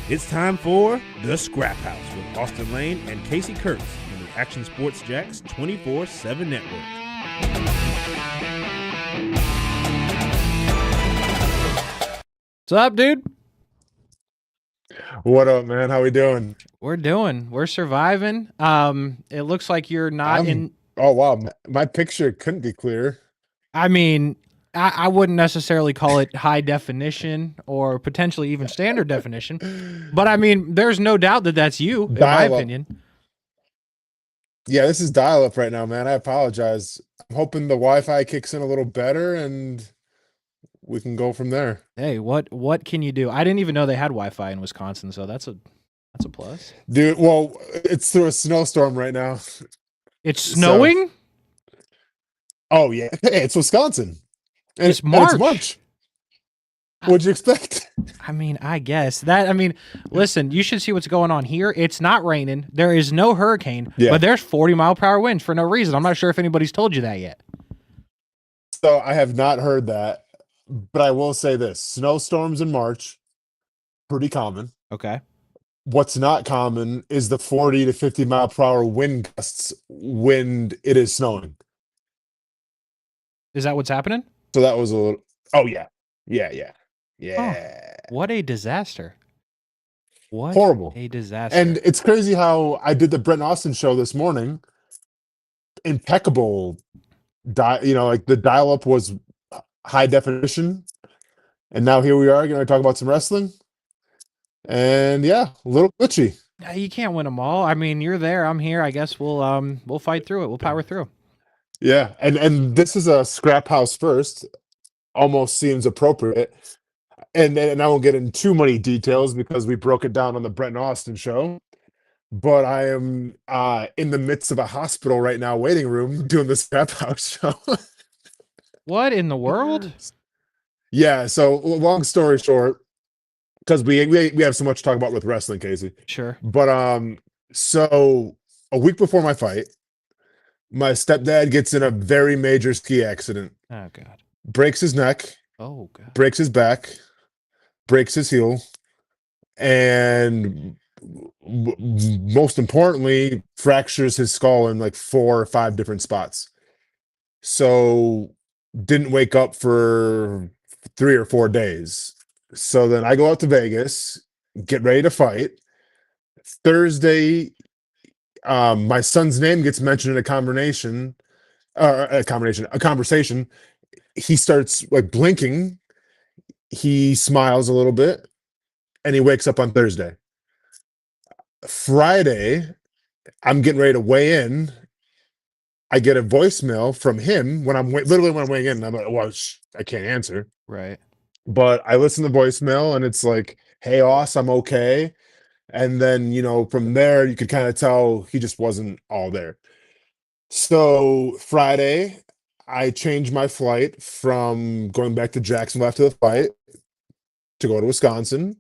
It's time for The Scraphouse with Austen Lane and Kasey Kuhrts on the Action Sports Jax 24/7 network. What's up, dude? What up, man? How we doing? We're surviving. It looks like you're not in. Oh, wow. My picture couldn't be clearer. I mean, I wouldn't necessarily call it high definition or potentially even standard definition, but I mean, there's no doubt that that's you, in my opinion. Yeah, this is dial-up right now, man. I apologize. I'm hoping the Wi-Fi kicks in a little better and we can go from there. Hey, what can you do? I didn't even know they had Wi-Fi in Wisconsin, so that's a plus. Dude, well, it's through a snowstorm right now. It's snowing? Oh, yeah. Hey, it's Wisconsin. And it's March. It's March. What'd you expect? I mean, I guess listen, you should see what's going on here. It's not raining. There is no hurricane, but there's 40-mile-per-hour winds for no reason. I'm not sure if anybody's told you that yet. So I have not heard that, but I will say this. Snowstorms in March, pretty common. Okay. What's not common is the 40 to 50-mile-per-hour wind gusts when it is snowing. Is that what's happening? So that was a little. Oh yeah. Oh, what a disaster! What horrible a disaster! And it's crazy how I did the Brent Austin show this morning. Impeccable, like the dial-up was high definition, and now here we are going to talk about some wrestling. And yeah, a little glitchy. You can't win them all. I mean, you're there, I'm here. I guess we'll fight through it. We'll power through. Yeah, and this is a Scraphouse first. Almost seems appropriate. And I won't get into too many details because we broke it down on the Brent Austin show. But I am in the midst of a hospital right now, waiting room, doing the Scraphouse show. What in the world? Yeah, so long story short, because we have so much to talk about with wrestling, Kasey. Sure. But so a week before my fight, my stepdad gets in a very major ski accident. Oh God. Breaks his neck. Oh God. Breaks his back. Breaks his heel. And most importantly, fractures his skull in like 4 or 5 different spots. So didn't wake up for 3 or 4 days. So then I go out to Vegas, get ready to fight. Thursday, my son's name gets mentioned in a conversation. He starts like blinking. He smiles a little bit, and he wakes up on Thursday. Friday, I'm getting ready to weigh in. I get a voicemail from him when I'm weighing in. And I'm like, well, I can't answer. Right. But I listen to voicemail, and it's like, "Hey, Oss, I'm okay." And then, from there, you could kind of tell he just wasn't all there. So Friday, I changed my flight from going back to Jacksonville after the fight to go to Wisconsin.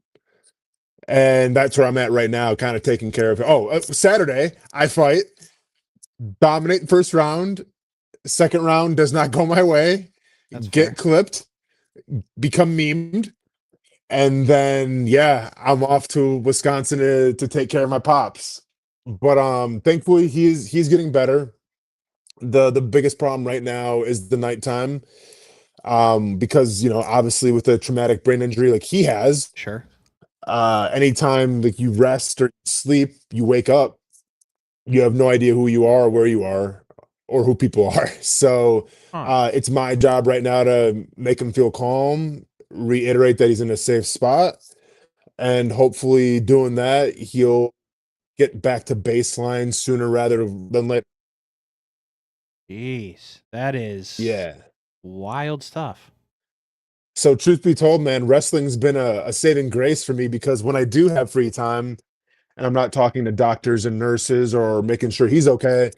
And that's where I'm at right now, kind of taking care of it. Oh, Saturday, I fight, dominate the first round. Second round does not go my way. Get clipped, become memed. And then, yeah, I'm off to Wisconsin to take care of my pops. But thankfully, he's getting better. The biggest problem right now is the nighttime, because obviously with a traumatic brain injury like he has, sure. Anytime like you rest or sleep, you wake up, you have no idea who you are, where you are, or who people are. So it's my job right now to make him feel calm, reiterate that he's in a safe spot, and hopefully doing that, he'll get back to baseline sooner rather than later. Jeez, that is wild stuff. So truth be told, man, wrestling's been a saving grace for me, because when I do have free time and I'm not talking to doctors and nurses or making sure he's okay,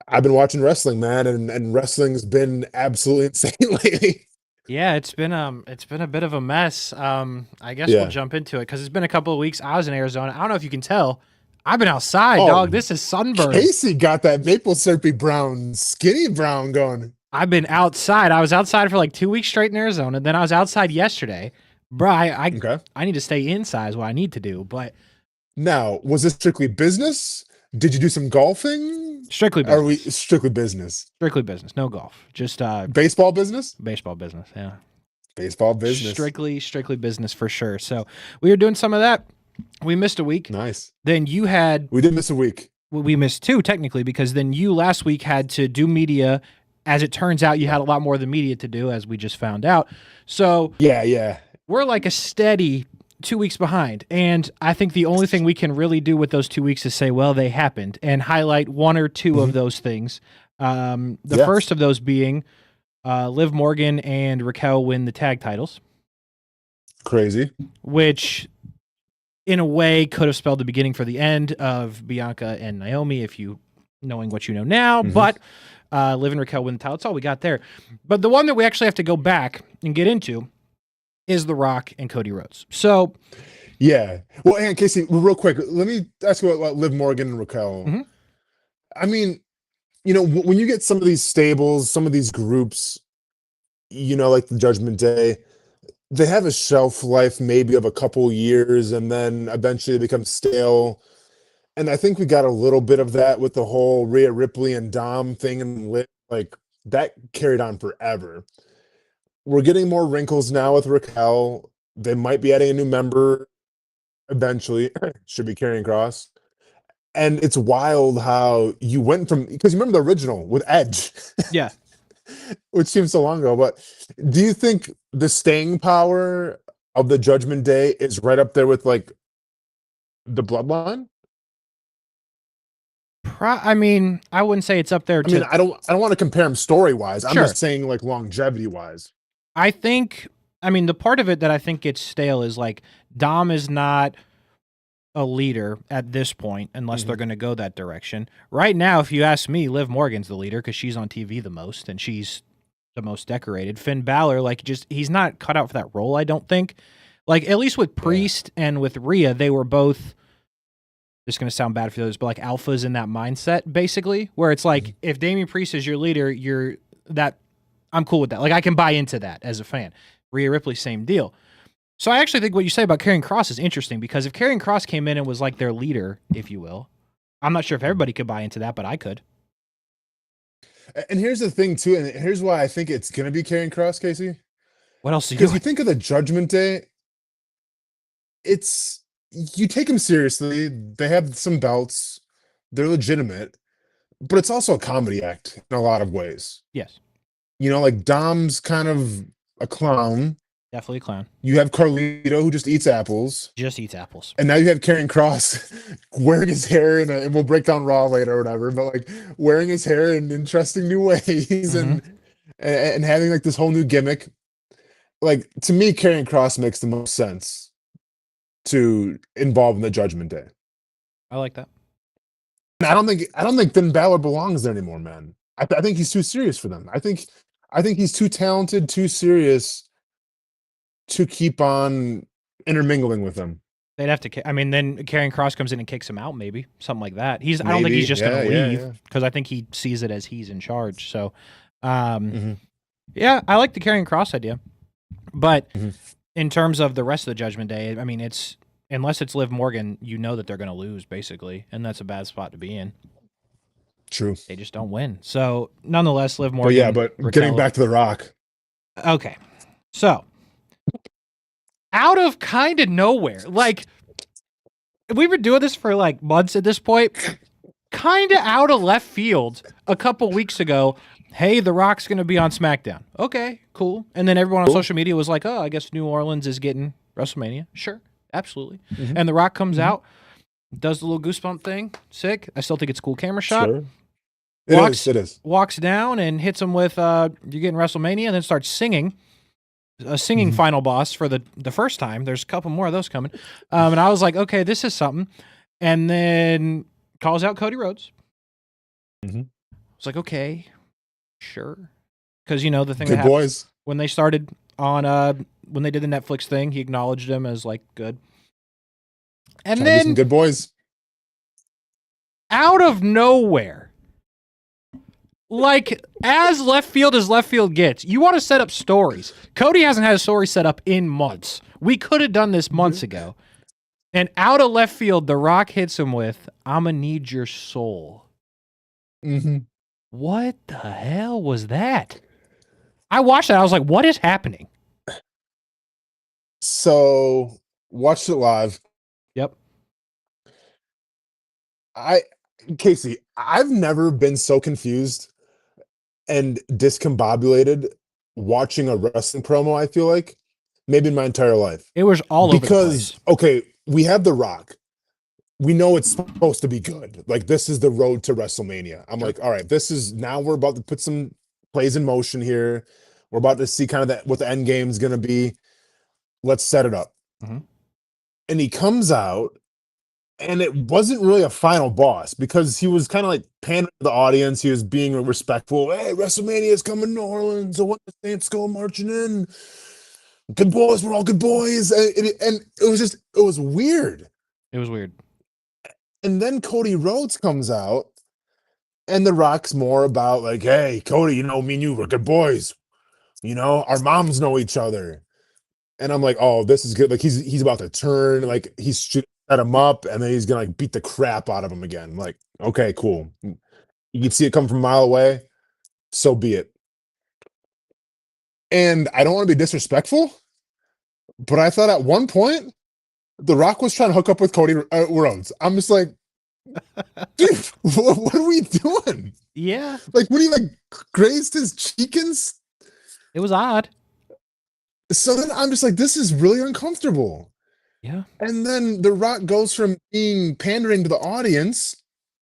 I've been watching wrestling, man, and wrestling's been absolutely insane lately. Yeah, it's been a bit of a mess. I guess we'll jump into it because it's been a couple of weeks. I was in Arizona. I don't know if you can tell. I've been outside, dog. This is sunburn. Kasey got that maple syrupy brown, skinny brown going. I've been outside. I was outside for like 2 weeks straight in Arizona. Then I was outside yesterday. Bro, Okay. I need to stay inside is what I need to do, but Now, was this strictly business? Did you do some golfing? strictly Are we business. strictly business? Strictly business, no golf. Just Baseball business? baseball business, yeah. Baseball business. Strictly business for sure. So we were doing some of that. We missed a week. Nice. Then you had We did miss a week. well, we missed two technically because then you last week had to do media. As it turns out, you had a lot more of the media to do, as we just found out. So Yeah. we're like a steady 2 weeks behind. And I think the only thing we can really do with those 2 weeks is say, well, they happened and highlight one or two of those things. The first of those being Liv Morgan and Raquel win the tag titles. Crazy. Which in a way could have spelled the beginning for the end of Bianca and Naomi if you knowing what you know now, but Liv and Raquel win the title. That's all we got there. But the one that we actually have to go back and get into is The Rock and Cody Rhodes. So yeah. Well, and Casey, real quick, let me ask you about Liv Morgan and Raquel. I mean, when you get some of these stables, some of these groups, like the Judgment Day, they have a shelf life maybe of a couple years, and then eventually they become stale. And I think we got a little bit of that with the whole Rhea Ripley and Dom thing, and like that carried on forever. We're getting more wrinkles now with Raquel. They might be adding a new member eventually. Should be Karrion Kross. And it's wild how you went from, because you remember the original with Edge. yeah. Which seems so long ago, but do you think the staying power of the Judgment Day is right up there with like the Bloodline? I mean, I wouldn't say it's up there. I mean, I don't want to compare them story wise. I'm Sure. just saying like longevity wise. I think, I mean, the part of it that I think gets stale is like Dom is not a leader at this point unless they're going to go that direction. Right now, if you ask me, Liv Morgan's the leader because she's on TV the most and she's the most decorated. Finn Balor, like, he's not cut out for that role, I don't think. Like, at least with Priest and with Rhea, they were both, this is going to sound bad for those, but like alphas in that mindset, basically, where it's like, if Damian Priest is your leader, I'm cool with that. Like, I can buy into that as a fan. Rhea Ripley, same deal. So I actually think what you say about Karrion Kross is interesting because if Karrion Kross came in and was like their leader, if you will, I'm not sure if everybody could buy into that, but I could. And here's the thing too, and here's why I think it's gonna be Karrion Kross, Casey. What else do you? Because you think of the Judgment Day, you take them seriously. They have some belts, they're legitimate, but it's also a comedy act in a lot of ways. Yes, like Dom's kind of a clown. Definitely a clown. You have Carlito who just eats apples. Just eats apples. And now you have Karrion Kross wearing his hair and we'll break down Raw later or whatever, but like wearing his hair in interesting new ways and having like this whole new gimmick. Like to me, Karrion Kross makes the most sense to involve in the Judgment Day. I like that. And I don't think Finn Balor belongs there anymore, man. I think he's too serious for them. I think he's too talented, too serious to keep on intermingling with them. They'd have to. I mean, then Karrion Kross comes in and kicks him out, maybe something like that. I don't think he's just going to leave because I think he sees it as he's in charge. So, yeah, I like the Karrion Kross idea, but in terms of the rest of the Judgment Day, I mean, unless it's Liv Morgan, you know that they're going to lose basically, and that's a bad spot to be in. True. They just don't win. So, nonetheless, Liv Morgan. But Raquel, getting back to The Rock. Okay, so. Out of kind of nowhere. Like, we've been doing this for like months at this point. Kind of out of left field a couple weeks ago, hey, The Rock's going to be on SmackDown. Okay, cool. And then everyone on social media was like, oh, I guess New Orleans is getting WrestleMania. Sure, absolutely. And The Rock comes out, does the little goosebump thing. Sick. I still think it's a cool camera shot. Sure. It is. Walks down and hits him with, you're getting WrestleMania, and then starts singing. A singing final boss for the first time. There's a couple more of those coming. And I was like, okay, this is something. And then calls out Cody Rhodes. I was like, okay, sure. Because, the thing good that boys. When they started on, when they did the Netflix thing, he acknowledged him as like, good. And then some good boys. Out of nowhere, Like, as left field as left field gets, you want to set up stories. Cody hasn't had a story set up in months. We could have done this months ago. And out of left field, The Rock hits him with, "I'ma need your soul." Mm-hmm. What the hell was that? I watched that. I was like, what is happening? So watched it live. Yep. Casey, I've never been so confused and discombobulated watching a wrestling promo, I feel like, maybe in my entire life. It was all over the place. Okay, we have The Rock. We know it's supposed to be good. Like, this is the road to WrestleMania. I'm like, all right, now we're about to put some plays in motion here. We're about to see kind of what the end game is going to be. Let's set it up. Mm-hmm. And he comes out, and it wasn't really a final boss because he was kind of like pandering to the audience. He was being respectful. Hey, WrestleMania is coming to New Orleans. I want the Saints go marching in. Good boys, we're all good boys. And it was weird. It was weird. And then Cody Rhodes comes out, and The Rock's more about like, hey, Cody, me and you, we're good boys. Our moms know each other. And I'm like, oh, this is good. Like, he's about to turn, like he's shooting at him up, and then he's gonna like beat the crap out of him again. I'm like, okay, cool. You can see it come from a mile away. So be it. And I don't want to be disrespectful, but I thought at one point The Rock was trying to hook up with Cody Rhodes. I'm just like, dude, what are we doing? Yeah. Like, when he like grazed his cheekins? It was odd. So then I'm just like, this is really uncomfortable. Yeah. And then The Rock goes from being pandering to the audience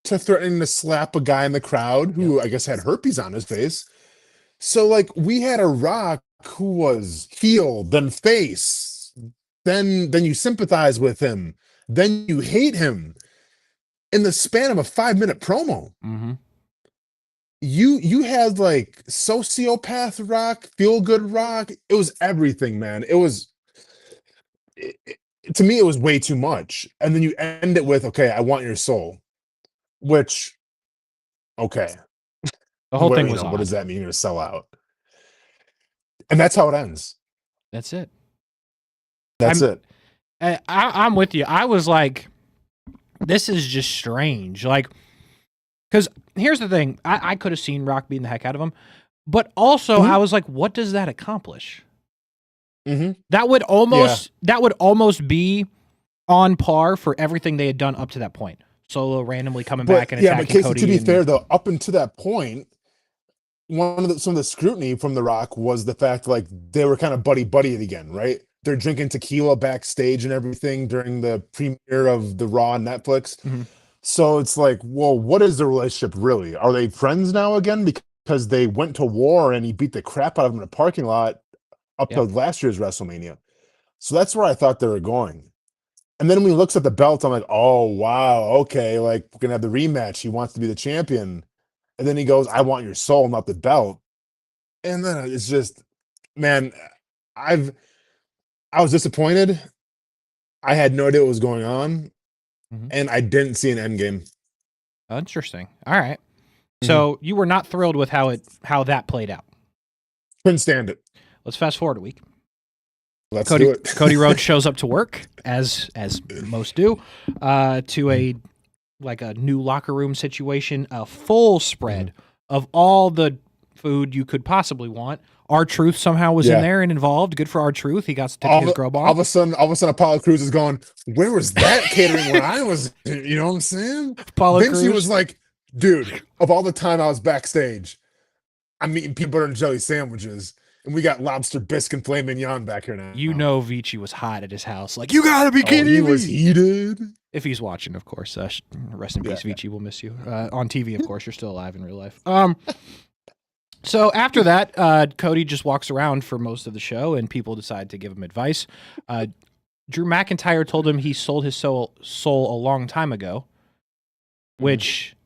to threatening to slap a guy in the crowd who I guess had herpes on his face. So like, we had a Rock who was heel, then face, then you sympathize with him, then you hate him in the span of a 5-minute promo. Mm-hmm. You had like sociopath Rock, feel good Rock. It was everything, man. It was to me, it was way too much. And then you end it with, okay, I want your soul, which, okay. The whole thing was odd. What does that mean? You're going to sell out? And that's how it ends. That's it. That's it. I'm with you. I was like, this is just strange. Like, because here's the thing. I could have seen Rock beating the heck out of him. But also, I was like, what does that accomplish? Mm-hmm. That would almost be on par for everything they had done up to that point. Solo randomly coming back and attacking Casey, Cody. To be fair, though, up until that point, some of the scrutiny from The Rock was the fact like they were kind of buddy again, right? They're drinking tequila backstage and everything during the premiere of the Raw on Netflix. Mm-hmm. So it's like, well, what is the relationship really? Are they friends now again? Because they went to war and he beat the crap out of him in a parking lot up to last year's WrestleMania. So that's where I thought they were going. And then when he looks at the belt, I'm like, oh, wow, okay, like we're going to have the rematch. He wants to be the champion. And then he goes, I want your soul, not the belt. And then it's just, man, I was disappointed. I had no idea what was going on. Mm-hmm. And I didn't see an end game. Interesting. All right. Mm-hmm. So you were not thrilled with how that played out. Couldn't stand it. Let's fast forward a week. Let's do it. Cody Rhodes shows up to work, as most do, to a new locker room situation, a full spread of all the food you could possibly want. R-Truth somehow was in there and involved. Good for R-Truth. He got to take his girl ball. All of a sudden, Apollo Crews is going, where was that catering when I was, you know what I'm saying? Vinci was like, dude, of all the time I was backstage, I'm eating peanut butter and jelly sandwiches. And we got lobster bisque and filet mignon back here now. You know Vici was hot at his house. Like, you gotta be kidding me. He was heated. If he's watching, of course. Rest in peace, Vici. We'll miss you. On TV, of course. You're still alive in real life. So after that, Cody just walks around for most of the show, and people decide to give him advice. Drew McIntyre told him he sold his soul a long time ago, which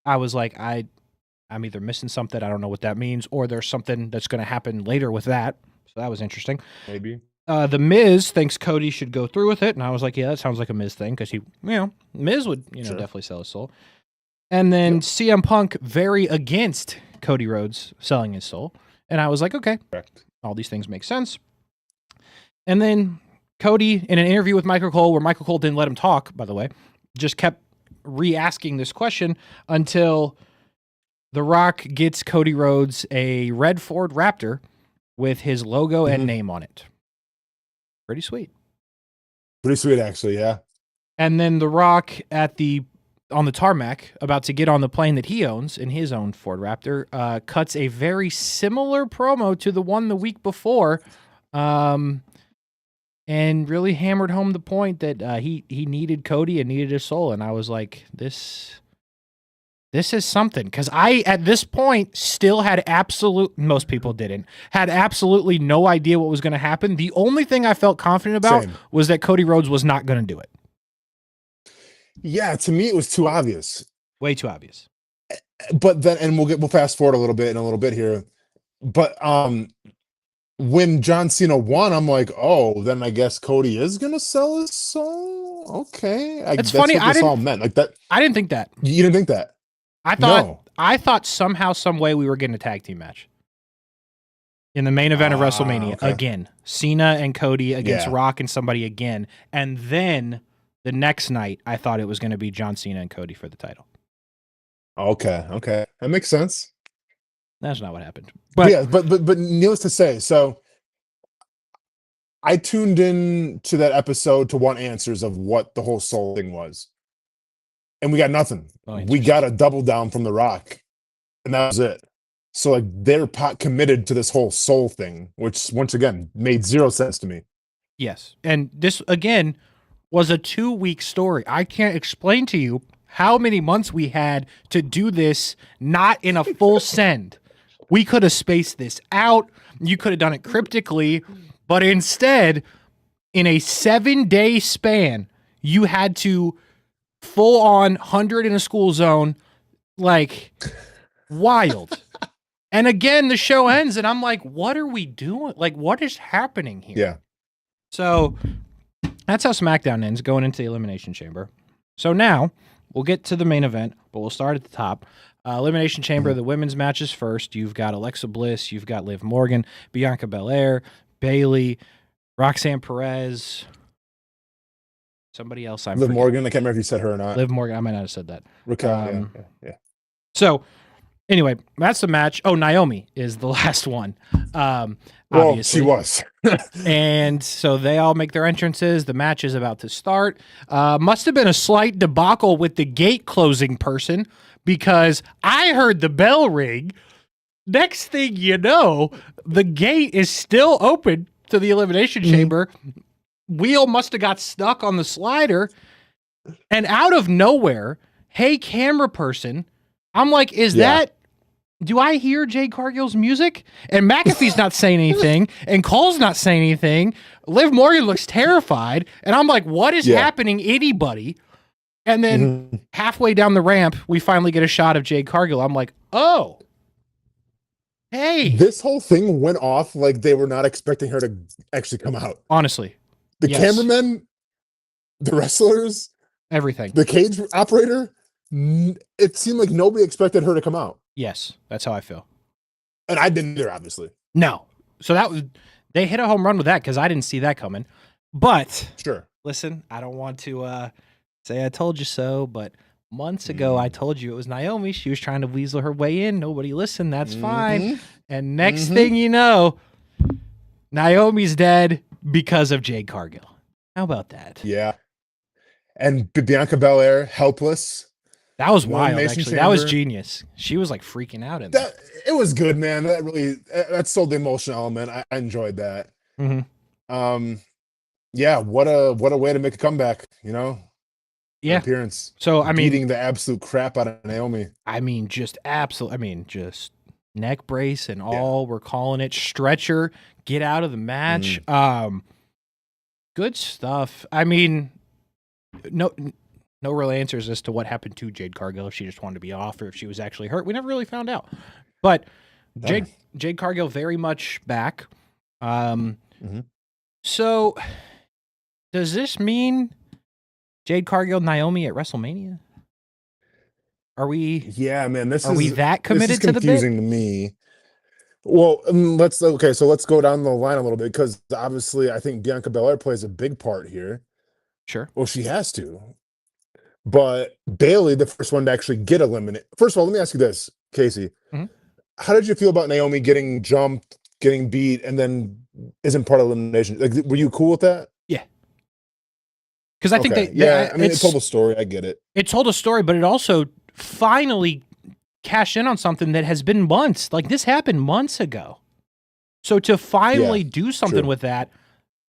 I was like, I'm either missing something, I don't know what that means, or there's something that's going to happen later with that. So that was interesting. Maybe. The Miz thinks Cody should go through with it, and I was like, yeah, that sounds like a Miz thing, because Miz would, definitely sell his soul. And then CM Punk very against Cody Rhodes selling his soul. And I was like, okay, Correct. all these things make sense. And then Cody, in an interview with Michael Cole, where Michael Cole didn't let him talk, by the way, just kept re-asking this question until The Rock gets Cody Rhodes a red Ford Raptor with his logo and name on it. Pretty sweet. Pretty sweet, actually, yeah. And then The Rock on the tarmac, about to get on the plane that he owns in his own Ford Raptor, cuts a very similar promo to the one the week before, and really hammered home the point that he needed Cody and needed his soul. And I was like, this is something, because I, at this point, still had most people didn't, had absolutely no idea what was going to happen. The only thing I felt confident about was that Cody Rhodes was not going to do it. Yeah, to me, it was too obvious. Way too obvious. But then, and we'll fast forward a little bit here. But when John Cena won, I'm like, oh, then I guess Cody is going to sell his soul? Okay. It's funny. What this all meant. Like that. I didn't think that. You didn't think that? I thought somehow, some way we were getting a tag team match in the main event of WrestleMania again. Cena and Cody against Rock and somebody again, and then the next night I thought it was going to be John Cena and Cody for the title. Okay, that makes sense. That's not what happened. But yeah, but needless to say, so I tuned in to that episode to want answers of what the whole soul thing was. And we got nothing. We got a double down from The Rock, and that was it. So like they're committed to this whole soul thing, which once again made zero sense to me. Yes, and this again was a 2-week story. I can't explain to you how many months we had to do this, not in a full send. We could have spaced this out. You could have done it cryptically, but instead, in a 7-day span, you had to full on 100 in a school zone, like wild. And again, the show ends and I'm like, what are we doing? Like, what is happening here? Yeah. So that's how SmackDown ends, going into the Elimination Chamber. So now we'll get to the main event, but we'll start at the top. Elimination Chamber, the women's matches first. You've got Alexa Bliss, you've got Liv Morgan, Bianca Belair, Bayley, Roxanne Perez, somebody else. Liv Morgan. I can't remember if you said her or not. Liv Morgan. I might not have said that. Raquel. Yeah. So anyway, that's the match. Oh, Naomi is the last one. Well, obviously. she was. And so they all make their entrances. The match is about to start. Must have been a slight debacle with the gate closing person, because I heard the bell ring. Next thing you know, the gate is still open to the Elimination Chamber. Wheel must have got stuck on the slider. And out of nowhere, hey, camera person, I'm like, do I hear Jade Cargill's music? And McAfee's not saying anything, and Cole's not saying anything. Liv Morgan looks terrified, and I'm like, what is happening, anybody? And then halfway down the ramp, we finally get a shot of Jade Cargill. I'm like, oh, hey. This whole thing went off like they were not expecting her to actually come out. Honestly. The cameramen, the wrestlers, everything. The cage operator, it seemed like nobody expected her to come out. Yes, that's how I feel. And I didn't either, obviously. No. So they hit a home run with that, because I didn't see that coming. But sure. Listen, I don't want to say I told you so, but months ago I told you it was Naomi. She was trying to weasel her way in. Nobody listened. That's fine. And next thing you know, Naomi's dead because of Jade Cargill. How about that? Yeah. And Bianca Belair, helpless. That was wild, actually. Chamber. That was genius. She was like freaking out in that. It was good, man. That sold the emotional element. I enjoyed that. Yeah, what a way to make a comeback, Yeah. Appearance. So I mean, beating the absolute crap out of Naomi. Just neck brace and all. We're calling it stretcher. Get out of the match. Good stuff. I mean, no real answers as to what happened to Jade Cargill, if she just wanted to be off or if she was actually hurt. We never really found out. But Jade Cargill very much back. So does this mean Jade Cargill, Naomi at WrestleMania? Are we Yeah, man, are we that this is committed to the bit? confusing to me. Well, let's okay, so let's go down the line a little bit because obviously I think Bianca Belair plays a big part here. Sure. Well, she has to. But Bailey, the first one to actually get eliminated. First of all, let me ask you this, Casey. Mhm. How did you feel about Naomi getting jumped, getting beat, and then isn't part of elimination? Like, were you cool with that? Yeah. Because I think Okay. Yeah, I mean, it told a story. I get it. It told a story, but it also finally cashed in on something that has been months. Like this happened months ago. So to finally do something true. with that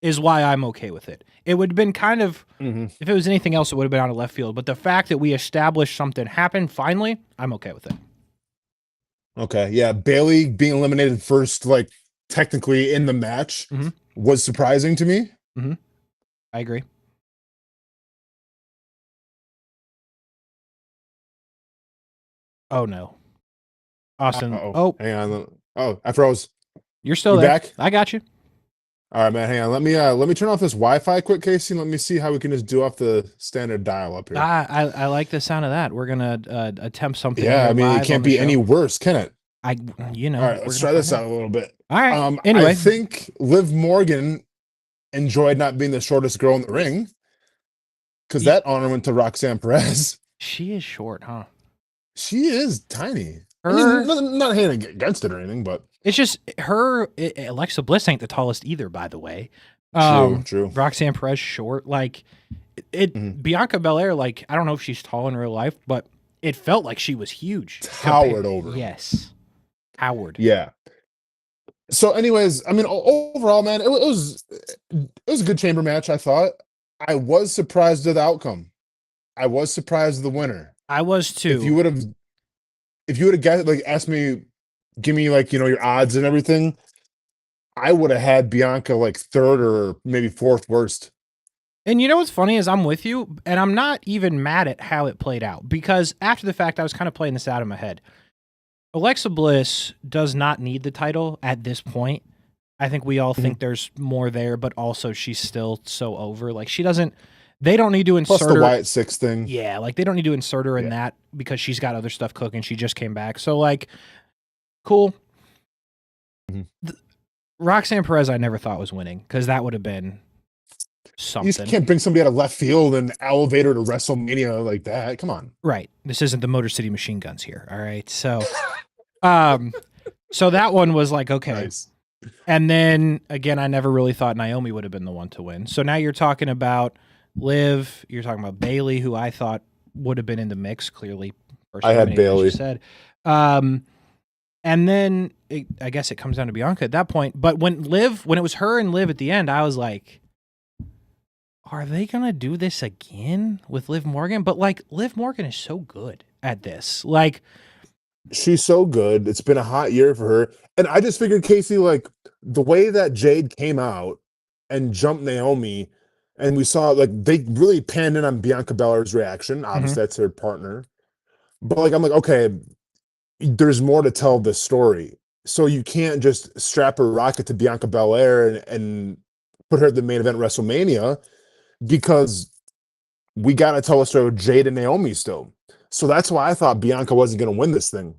is why I'm okay with it. It would have been kind of, Mhm. if it was anything else, it would have been out of left field. But the fact that we established something happened finally, I'm okay with it. Okay. Yeah, Bailey being eliminated first, like technically in the match, Mhm. was surprising to me. I agree. Oh no, Austen. Uh-oh. Oh, Hang on. Oh, I froze. you're still You there. back? I got you. All right, man. Hang on. Let me turn off this Wi-Fi quick, Casey. Let me see how we can just do off the standard dial up here. I like the sound of that. We're gonna attempt something. Yeah, here I mean, it live on can't the be show. any worse, can it? All right, Let's try this out a little bit. All right. I Anyway, think Liv Morgan enjoyed not being the shortest girl in the ring because that honor went to Roxanne Perez. she is short, huh? She is tiny. I Her, mean, not hating against it or anything, but it's just Alexa Bliss ain't the tallest either, by the way. true. Roxanne Perez short, like it. Mhm. Bianca Belair, like I don't know if she's tall in real life, but it felt like she was huge. Towered over. Yes, Howard. Yeah. So, anyways, I mean, overall, man, it was a good chamber match. I thought. I was surprised at the outcome. I was surprised at the winner. I was too. If you would have guessed, like, asked me, give me like your odds and everything, I would have had Bianca like third or maybe fourth worst. And you know what's funny is I'm with you, and I'm not even mad at how it played out because after the fact, I was kind of playing this out in my head. Alexa Bliss does not need the title at this point. I think we all think there's more there, but also she's still so over. Like she doesn't. They don't need to insert Plus the her. Wyatt Six thing. Yeah, like they don't need to insert her in that because she's got other stuff cooking. She just came back, so like, cool. Roxanne Perez, I never thought was winning because that would have been something. You just can't bring somebody out of left field and elevate her to WrestleMania like that. Come on. Right. This isn't the Motor City Machine Guns here. All right. So, so that one was like, okay. Nice. And then again, I never really thought Naomi would have been the one to win. So now you're talking about Liv, you're talking about Bailey, who I thought would have been in the mix, clearly. I had Bailey. As you said. And then I guess it comes down to Bianca at that point. But when it was her and Liv at the end, I was like, are they going to do this again with Liv Morgan? But like Liv Morgan is so good at this. Like she's so good. It's been a hot year for her. And I just figured, Casey, like the way that Jade came out and jumped Naomi, and we saw like they really panned in on Bianca Belair's reaction. Obviously, that's her partner. But like I'm like, okay, there's more to tell this story. So you can't just strap a rocket to Bianca Belair and put her at the main event WrestleMania because we got to tell a story with Jade and Naomi still. So that's why I thought Bianca wasn't going to win this thing.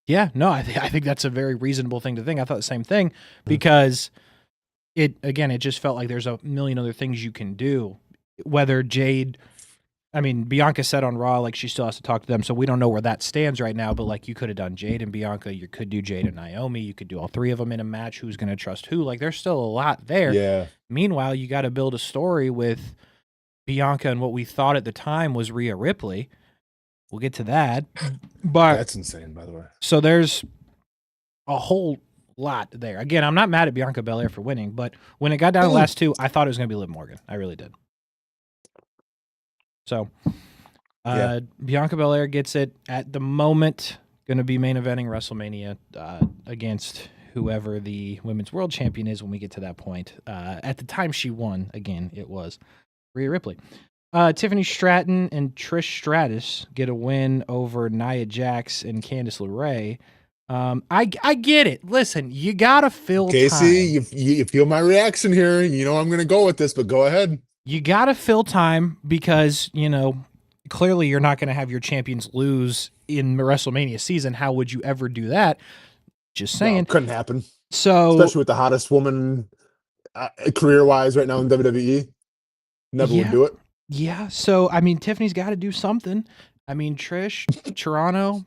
Yeah, no, I think that's a very reasonable thing to think. I thought the same thing because it just felt like there's a million other things you can do. Whether Jade, I mean, Bianca said on Raw, like she still has to talk to them, so we don't know where that stands right now, but like you could have done Jade and Bianca, you could do Jade and Naomi, you could do all three of them in a match, who's going to trust who, like there's still a lot there. Yeah. Meanwhile, you got to build a story with Bianca and what we thought at the time was Rhea Ripley. We'll get to that. But that's insane, by the way. So there's a whole lot there. Again, I'm not mad at Bianca Belair for winning, but when it got down to the last two, I thought it was going to be Liv Morgan. I really did. So Bianca Belair gets it at the moment. Going to be main eventing WrestleMania against whoever the Women's World Champion is when we get to that point. At the time she won, again, it was Rhea Ripley. Tiffany Stratton and Trish Stratus get a win over Nia Jax and Candice LeRae. I get it. Listen, you gotta fill Casey, time. you feel my reaction here. You know I'm gonna go with this, but go ahead. You gotta fill time because clearly you're not going to have your champions lose in WrestleMania season. How would you ever do that? Just saying. No, couldn't happen. So, Especially with the hottest woman career-wise right now in WWE. Never would do it. Yeah. So, I mean, Tiffany's got to do something. I mean, Trish, Toronto,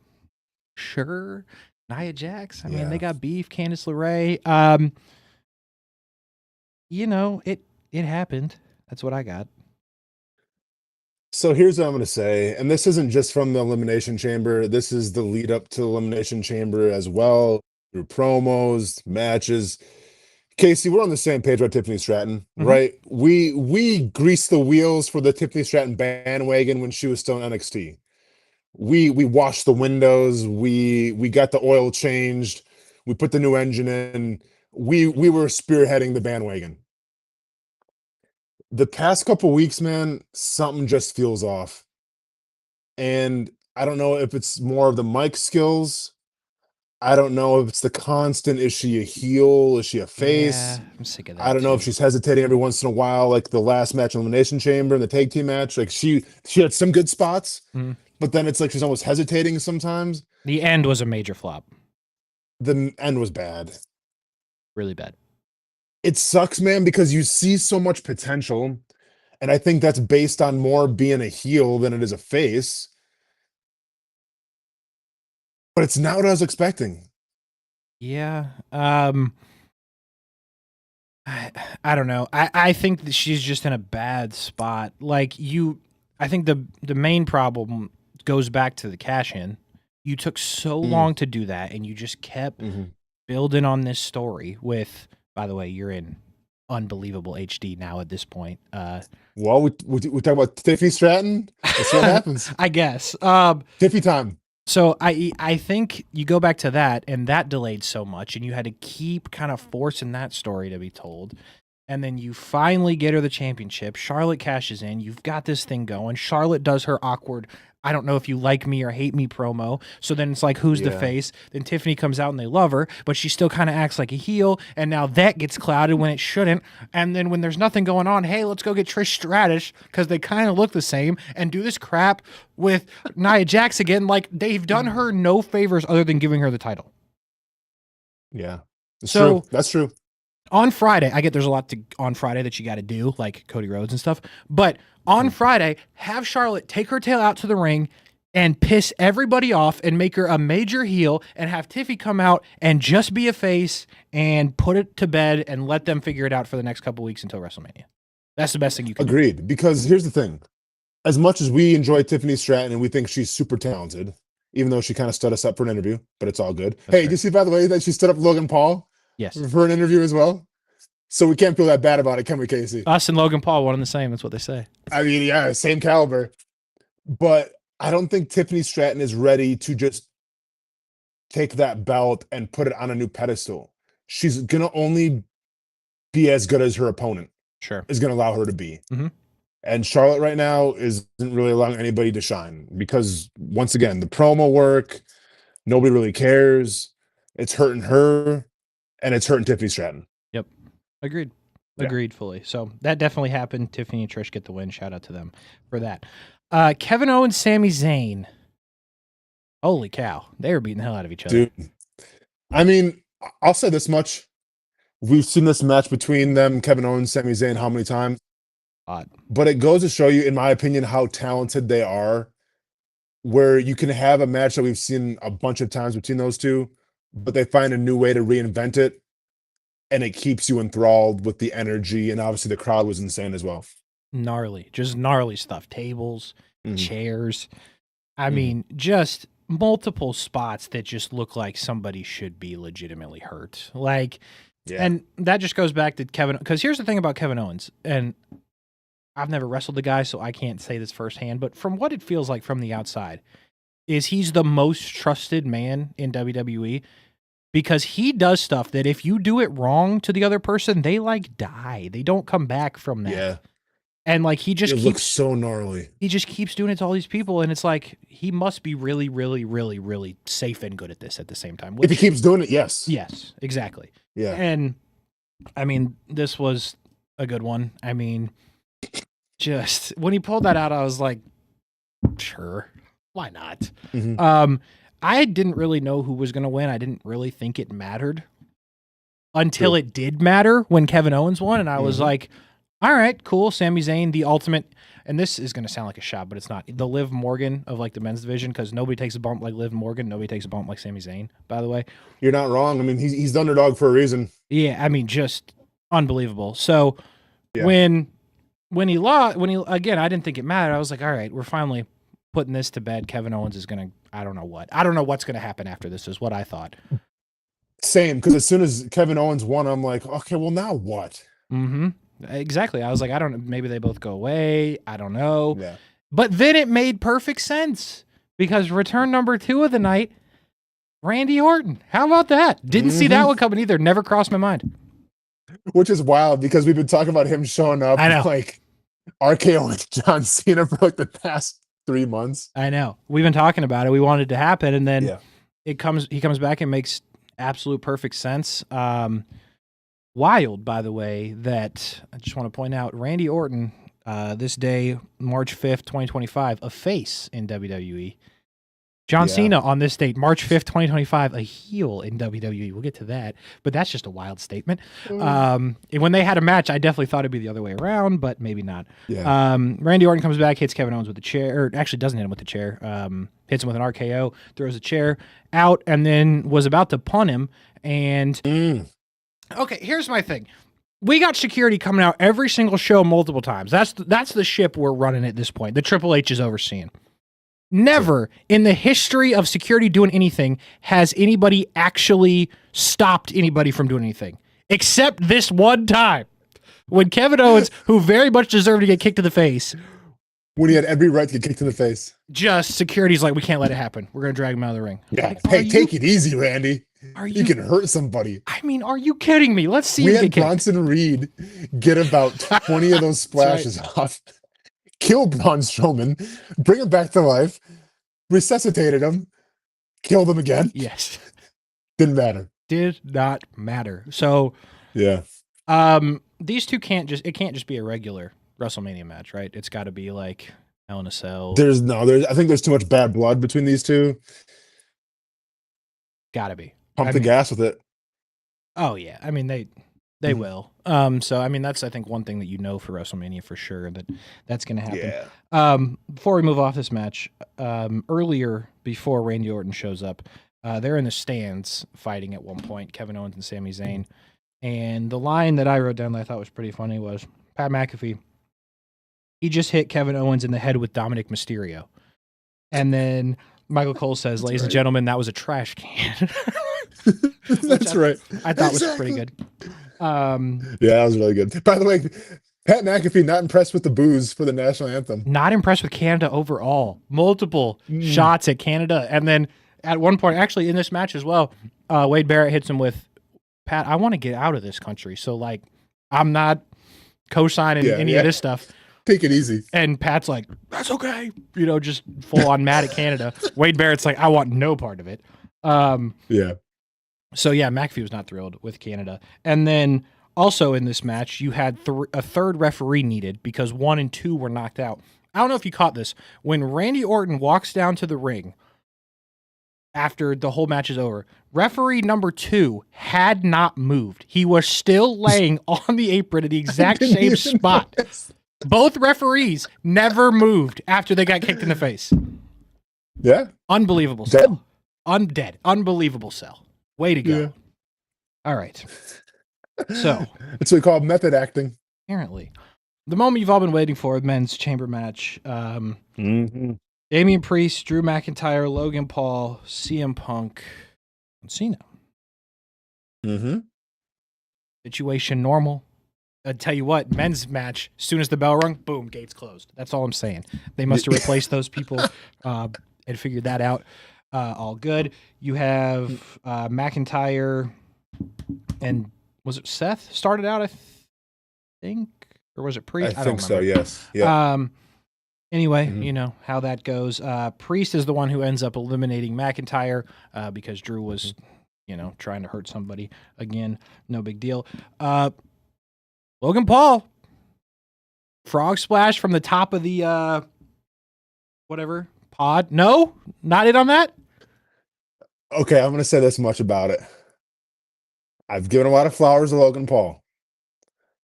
sure. Nia Jax. I mean, they got beef. Candice LeRae. You know, it happened. That's what I got. So here's what I'm going to say, and this isn't just from the Elimination Chamber. This is the lead up to Elimination Chamber as well, through promos, matches. Casey, we're on the same page with Tiffany Stratton, right? We greased the wheels for the Tiffany Stratton bandwagon when she was still in NXT. We washed the windows. We got the oil changed. We put the new engine in. We were spearheading the bandwagon. The past couple weeks, man, something just feels off. And I don't know if it's more of the mic skills. I don't know if it's the constant, is she a heel? Is she a face? Yeah, I'm sick of that. I don't know if she's hesitating every once in a while, like the last match Elimination Chamber and the tag team match. Like she had some good spots, but then it's like she's almost hesitating sometimes. The end was a major flop. The end was bad. Really bad. It sucks, man, because you see so much potential. And I think that's based on more being a heel than it is a face. But it's not what I was expecting. Yeah. I don't know. I think that she's just in a bad spot. Like I think the main problem goes back to the cash in. You took so long to do that, and you just kept building on this story with, by the way, you're in unbelievable HD now at this point. Well, we talk about Tiffany Stratton. That's what happens. I guess. Tiffy time. So I think you go back to that, and that delayed so much, and you had to keep kind of forcing that story to be told. And then you finally get her the championship. Charlotte cashes in. You've got this thing going. Charlotte does her awkward, I don't know if you like me or hate me promo. So then it's like, who's the face? Then Tiffany comes out and they love her, but she still kind of acts like a heel. And now that gets clouded when it shouldn't. And then when there's nothing going on, hey, let's go get Trish Stratus because they kind of look the same and do this crap with Nia Jax again. Like, they've done her no favors other than giving her the title. Yeah. True. That's true. On Friday, I get there's a lot on Friday that you got to do, like Cody Rhodes and stuff. But on Friday, have Charlotte take her tail out to the ring and piss everybody off and make her a major heel and have Tiffy come out and just be a face and put it to bed and let them figure it out for the next couple weeks until WrestleMania. That's the best thing you can do. Agreed. Because here's the thing. As much as we enjoy Tiffany Stratton and we think she's super talented, even though she kind of stood us up for an interview, but it's all good. That's did you see, by the way, that she stood up Logan Paul? Yes. For an interview as well? So we can't feel that bad about it, can we, Casey? Us and Logan Paul, one and the same. That's what they say. I mean, yeah, same caliber. But I don't think Tiffany Stratton is ready to just take that belt and put it on a new pedestal. She's going to only be as good as her opponent. Sure. Is going to allow her to be. Mm-hmm. And Charlotte right now isn't really allowing anybody to shine because, once again, the promo work, nobody really cares. It's hurting her, and it's hurting Tiffany Stratton. Yep. Agreed. Agreed fully. So that definitely happened. Tiffany and Trish get the win. Shout out to them for that. Kevin Owens, Sami Zayn. Holy cow. They were beating the hell out of each other. Dude. I mean, I'll say this much. We've seen this match between them, Kevin Owens, Sami Zayn, how many times? But it goes to show you, in my opinion, how talented they are, where you can have a match that we've seen a bunch of times between those two, but they find a new way to reinvent it, and it keeps you enthralled with the energy, and obviously the crowd was insane as well. Gnarly. Just gnarly stuff. Tables, chairs. I mean, just multiple spots that just look like somebody should be legitimately hurt. Like, and that just goes back to Kevin, because here's the thing about Kevin Owens, and I've never wrestled the guy, so I can't say this firsthand, but from what it feels like from the outside, is he's the most trusted man in WWE because he does stuff that if you do it wrong to the other person, they like die. They don't come back from that. Yeah. And like he just looks so gnarly. He just keeps doing it to all these people, and it's like he must be really, really, really, really safe and good at this at the same time. If he keeps doing it, yes. Yes, exactly. Yeah. And I mean, this was a good one. I mean, just when he pulled that out, I was like, Sure. Why not? Mhm. I didn't really know who was going to win. I didn't really think it mattered until True. it did matter when Kevin Owens won. And I was Mhm. like, all right, cool. Sami Zayn, the ultimate. And this is going to sound like a shot, but it's not. The Liv Morgan of like the men's division, because nobody takes a bump like Liv Morgan. Nobody takes a bump like Sami Zayn, by the way. You're not wrong. I mean, he's the underdog for a reason. Yeah, I mean, just unbelievable. So Yeah. when he lost, again, I didn't think it mattered. I was like, all right, we're finally putting this to bed. Kevin Owens is going to, I don't know what's going to happen after this is what I thought. Same, because as soon as Kevin Owens won, I'm like, okay, well now what? Mm-hmm. Exactly. I was like, I don't know. Maybe they both go away. I don't know. Yeah. But then it made perfect sense because return number 2 of the night, Randy Orton. How about that? Didn't see that one coming either. Never crossed my mind. Which is wild because we've been talking about him showing up I know. like RKO and John Cena for like the past 3 months. I know. We've been talking about it. We wanted it to happen, and then Yeah. he comes back and makes absolute perfect sense. Wild, by the way, that I just want to point out, Randy Orton, this day, March 5th, 2025, a face in WWE. John Yeah. Cena on this date, March 5th, 2025, a heel in WWE. We'll get to that, but that's just a wild statement. And when they had a match, I definitely thought it'd be the other way around, but maybe not. Yeah. Randy Orton comes back, hits Kevin Owens with a chair, or actually doesn't hit him with the chair, hits him with an RKO, throws a chair out, and then was about to punt him. And okay, here's my thing. We got security coming out every single show multiple times. That's the ship we're running at this point. The Triple H is overseeing. Never in the history of security doing anything has anybody actually stopped anybody from doing anything. Except this one time when Kevin Owens, who very much deserved to get kicked in the face, When he had every right to get kicked in the face. just security's like, we can't let it happen. We're going to drag him out of the ring. Yeah. Like, Hey, take it easy, Randy. Are You can hurt somebody. I mean, are you kidding me? Let's see We him had get kicked. Bronson Reed get about 20 of those splashes off, kill Braun Strowman, bring him back to life, resuscitated him, killed him again. Yes. Didn't matter. Did not matter. So, Yeah. these two can't just be a regular WrestleMania match, right? It's got to be like Hell in a Cell. I think there's too much bad blood between these two. Got to be. Pump the gas with it. Oh yeah, I mean they will. So I mean that's I think one thing that you know for WrestleMania for sure that's going to happen. Yeah. Before we move off this match, earlier before Randy Orton shows up, they're in the stands fighting at one point, Kevin Owens and Sami Zayn, and the line that I wrote down that I thought was pretty funny was Pat McAfee. He just hit Kevin Owens in the head with Dominic Mysterio, and then Michael Cole says, "Ladies and gentlemen, that was a trash can." That's right. I thought was pretty good. Yeah, that was really good. By the way, Pat McAfee not impressed with the boos for the national anthem. Not impressed with Canada overall. Multiple shots at Canada. And then at one point, actually in this match as well, Wade Barrett hits him with, Pat, I want to get out of this country. So, like, I'm not co-signing any of this stuff. Take it easy. And Pat's like, that's okay. You know, just full on mad at Canada. Wade Barrett's like, I want no part of it. Yeah. So, yeah, McAfee was not thrilled with Canada. And then also in this match, you had a third referee needed because 1 and 2 were knocked out. I don't know if you caught this. When Randy Orton walks down to the ring after the whole match is over, referee number 2 had not moved. He was still laying on the apron at the exact same spot. Both referees never moved after they got kicked in the face. Yeah. Unbelievable Dead. sell. Undead. Unbelievable sell. Way to go. Yeah. All right. So. That's what we call method acting. Apparently. The moment you've all been waiting for, men's chamber match. Damian Priest, Drew McIntyre, Logan Paul, CM Punk, and Cena. Situation normal. I tell you what, men's match, as soon as the bell rung, boom, gates closed. That's all I'm saying. They must have replaced those people and figured that out. All good. You have McIntyre and was it Seth started out, I think? Or was it Priest? I think so, yes. Yeah. Anyway, you know how that goes. Priest is the one who ends up eliminating McIntyre because Drew was, you know, trying to hurt somebody. Again, no big deal. Logan Paul. Frog splash from the top of the whatever pod. No, not in on that. Okay, I'm going to say this much about it. I've given a lot of flowers to Logan Paul.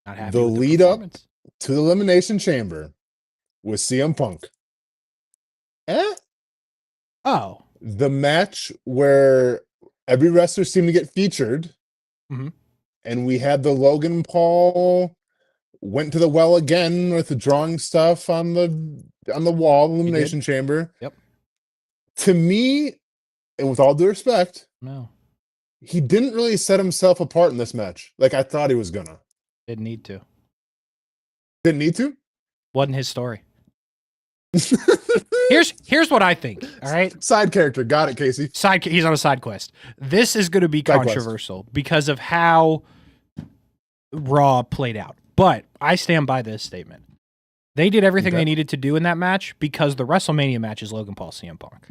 Not happy The with the lead up performance. to the Elimination Chamber with CM Punk. Oh, The match where every wrestler seemed to get featured, Mhm. and we had the Logan Paul went to the well again with the drawing stuff on the wall, Elimination Chamber. Yep. To me, and with all due respect, no, he didn't really set himself apart in this match like I thought he was gonna. didn't need to. Didn't need to. Wasn't his story. Here's what I think. All right, Side character, got it, Casey. he's on a side quest. This is going to be Side quest. controversial because of how Raw played out. But I stand by this statement. They did everything Okay. they needed to do in that match because the WrestleMania match is Logan Paul CM Punk.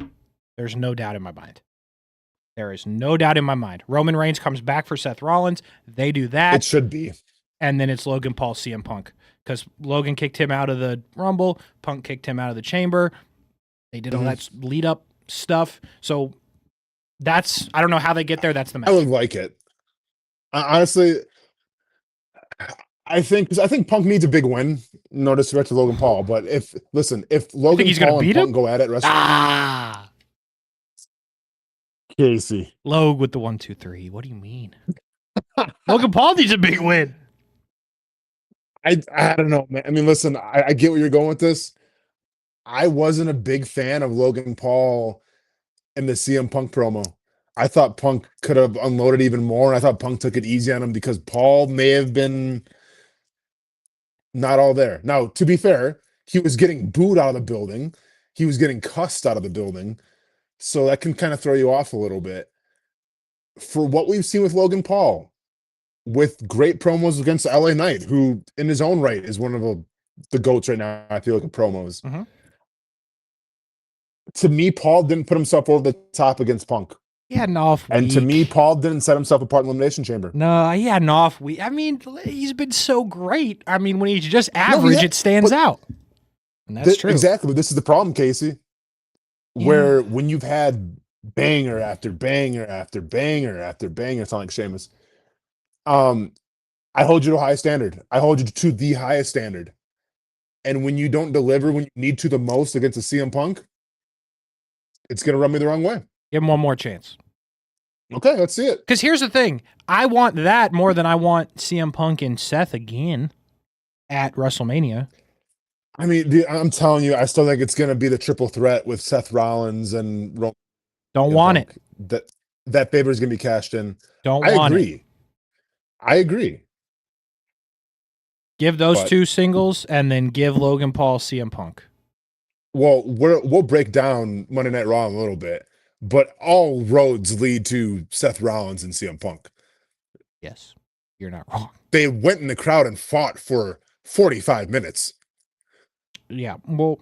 There's no doubt in my mind. There is no doubt in my mind. Roman Reigns comes back for Seth Rollins. They do that. It should be. And then it's Logan Paul CM Punk because Logan kicked him out of the Rumble. Punk kicked him out of the Chamber. They did all that lead up stuff. So that's, I don't know how they get there. That's the match. I would like it. Honestly, I think Punk needs a big win. No disrespect to Logan Paul, but if Logan he's gonna Paul and beat Punk him? go at it, Casey. Logan with the 1, 2, 3. What do you mean? Logan Paul needs a big win. I don't know, man. I mean, listen, I get where you're going with this. I wasn't a big fan of Logan Paul in the CM Punk promo. I thought Punk could have unloaded even more, and I thought Punk took it easy on him because Paul may have been not all there. Now, to be fair, he was getting booed out of the building. He was getting cussed out of the building. So that can kind of throw you off a little bit. For what we've seen with Logan Paul, with great promos against LA Knight, who in his own right is one of the GOATs right now, I feel like, in promos. Mm-hmm. To me, Paul didn't put himself over the top against Punk. He had an off week. And to me, Paul didn't set himself apart in the Elimination Chamber. No, he had an off week. I mean, he's been so great. I mean, when he's just average, it stands out. And that's true. Exactly. But this is the problem, Casey. Where when you've had banger after banger after banger after banger, it's not like Sheamus. I hold you to a high standard. I hold you to the highest standard. And when you don't deliver when you need to the most against a CM Punk, it's going to rub me the wrong way. Give him one more chance. Okay, let's see it. Because here's the thing. I want that more than I want CM Punk and Seth again at WrestleMania. I mean, I'm telling you, I still think it's going to be the triple threat with Seth Rollins and Roman. Don't want Punk. it. That favor is going to be cashed in. Don't I want agree. it. I agree. Give those two singles and then give Logan Paul CM Punk. Well, we'll break down Monday Night Raw in a little bit, but all roads lead to Seth Rollins and CM Punk. Yes, you're not wrong. They went in the crowd and fought for 45 minutes. Yeah, we'll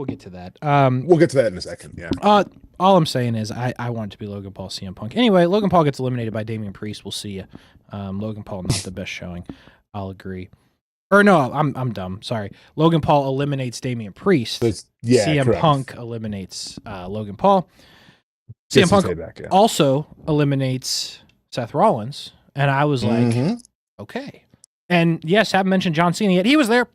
get to that. We'll get to that in a second. Yeah. All I'm saying is I want it to be Logan Paul, CM Punk. Anyway, Logan Paul gets eliminated by Damian Priest. We'll see you. Logan Paul not the best showing. I'll agree. Or no, I'm dumb. Sorry. Logan Paul eliminates Damian Priest. CM correct. Punk eliminates Logan Paul. CM Punk also eliminates Seth Rollins. And I was like, okay. And yes, haven't mentioned John Cena yet. He was there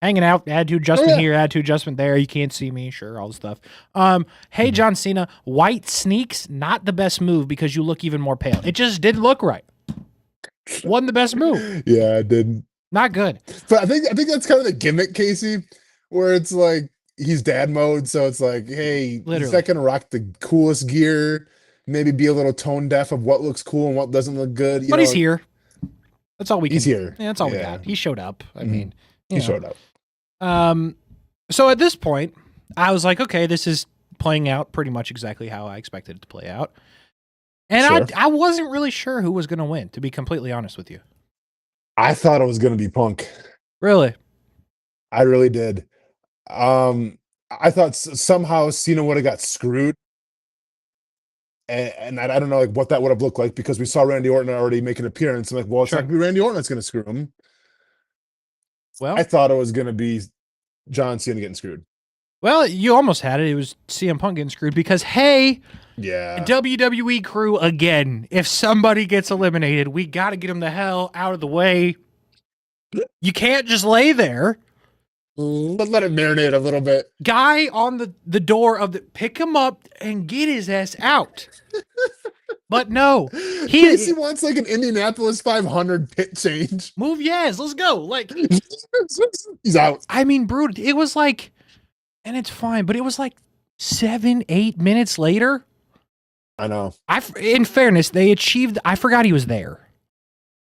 hanging out. Attitude adjustment here, attitude adjustment there. You can't see me. Sure, all the stuff. Hey, John Cena, white sneaks, not the best move because you look even more pale. It just didn't look right. Wasn't the best move. Yeah, it didn't. Not good. But I think that's kind of the gimmick, Casey, where it's like he's dad mode. So it's like, hey, he's not gonna rock the coolest gear. Maybe be a little tone deaf of what looks cool and what doesn't look good. But he's here. That's all we can. He's here. Yeah, that's all we got. He showed up. I mean, he showed up. So at this point, I was like, okay, this is playing out pretty much exactly how I expected it to play out. And I wasn't really sure who was going to win, to be completely honest with you. I thought it was going to be Punk. Really? I really did. I thought somehow Cena would have got screwed. And I don't know like what that would have looked like because we saw Randy Orton already make an appearance. I'm like, well, it's not going to be Randy Orton that's going to screw him. Well, I thought it was going to be John Cena getting screwed. Well, you almost had it. It was CM Punk getting screwed because, hey, Yeah. WWE crew again. If somebody gets eliminated, we got to get them the hell out of the way. You can't just lay there. But let it marinate a little bit. Guy on the door of the pick him up and get his ass out. But no, Casey wants like an Indianapolis 500 pit change. Move, yes, let's go. Like he's out. I mean, brutal. It was like, and it's fine, but it was like 7-8 minutes later. I know. In fairness, they achieved. I forgot he was there.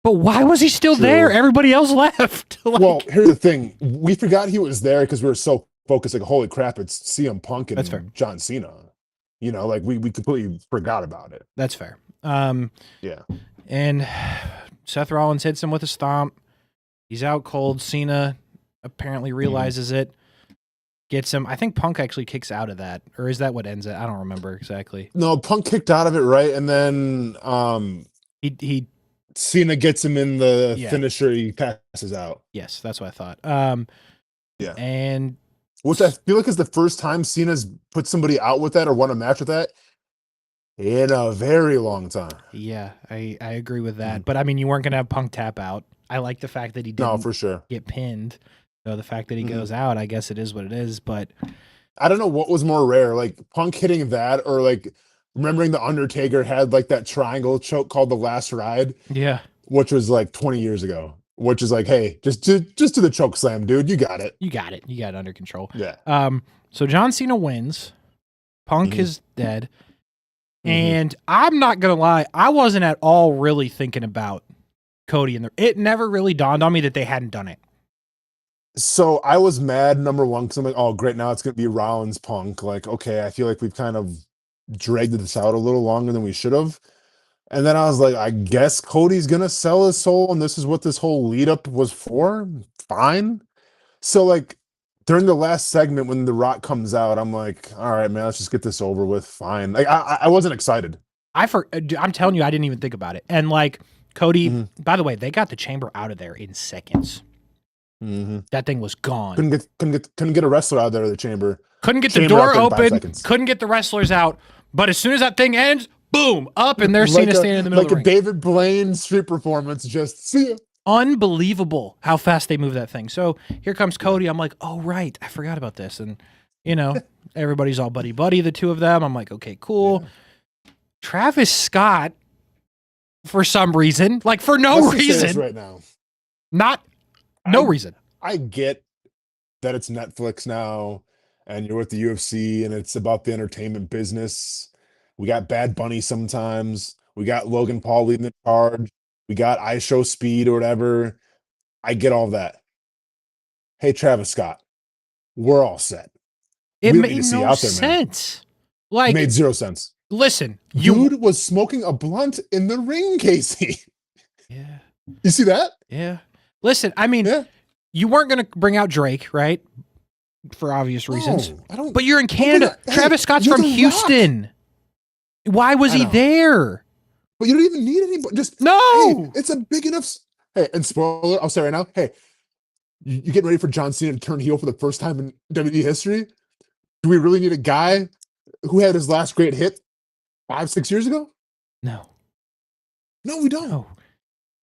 But why was he still True. there? Everybody else left. Well, here's the thing. We forgot he was there because we were so focused. Like, holy crap, it's CM Punk and John Cena. You know, like we completely forgot about it. That's fair. Yeah. And Seth Rollins hits him with a stomp. He's out cold. Cena apparently realizes it. Gets him. I think Punk actually kicks out of that. Or is that what ends it? I don't remember exactly. No, Punk kicked out of it, right? And then he Cena gets him in the finisher. He passes out. Yes, that's what I thought. Yeah. And which I feel like is the first time Cena's put somebody out with that or won a match with that in a very long time. Yeah, I agree with that. But I mean, you weren't going to have Punk tap out. I like the fact that he didn't for sure get pinned. So the fact that he goes out, I guess it is what it is. But I don't know what was more rare, like Punk hitting that or like remembering the Undertaker had like that triangle choke called the Last Ride. Yeah. Which was like 20 years ago. Which is like, hey, just do the choke slam, dude. You got it. You got it. You got it under control. Yeah. So John Cena wins. Punk is dead. And I'm not gonna lie, I wasn't at all really thinking about Cody and it never really dawned on me that they hadn't done it. So I was mad, number one, because I'm like, oh great, now it's gonna be Rollins Punk. Like, okay, I feel like we've kind of dragged this out a little longer than we should have. And then I was like, I guess Cody's gonna sell his soul, and this is what this whole lead up was for. Fine. So like during the last segment when The Rock comes out, I'm like, all right, man, let's just get this over with. Fine. Like I wasn't excited. I'm telling you, I didn't even think about it. And like Cody, by the way, they got the chamber out of there in seconds. That thing was gone. Couldn't get a wrestler out of there of the chamber. Couldn't get the door open. Couldn't get the wrestlers out. But as soon as that thing ends, boom, up, and there's Cena standing in the middle of the ring. Like a David Blaine street performance, just see ya. Unbelievable how fast they move that thing. So here comes Cody. I'm like, oh, right. I forgot about this. And, you know, everybody's all buddy-buddy, the two of them. I'm like, okay, cool. Yeah. Travis Scott, for some reason, like for no reason. Right now. No reason. I get that it's Netflix now and you're with the UFC and it's about the entertainment business. We got Bad Bunny sometimes. We got Logan Paul leading the charge. We got I Show Speed or whatever. I get all that. Hey, Travis Scott, we're all set. It made no sense. Like, it made zero sense. Listen, dude was smoking a blunt in the ring, Casey. Yeah. You see that? Yeah. Listen, I mean, you weren't going to bring out Drake, right? For obvious reasons. But you're in Canada. Travis Scott's from Houston. Why was he there? But you don't even need anybody. Just no. Hey, it's a big enough. Hey, and spoiler, I'll say right now. Hey, you getting ready for John Cena to turn heel for the first time in WWE history? Do we really need a guy who had his last great hit 5-6 years ago? No, we don't. No.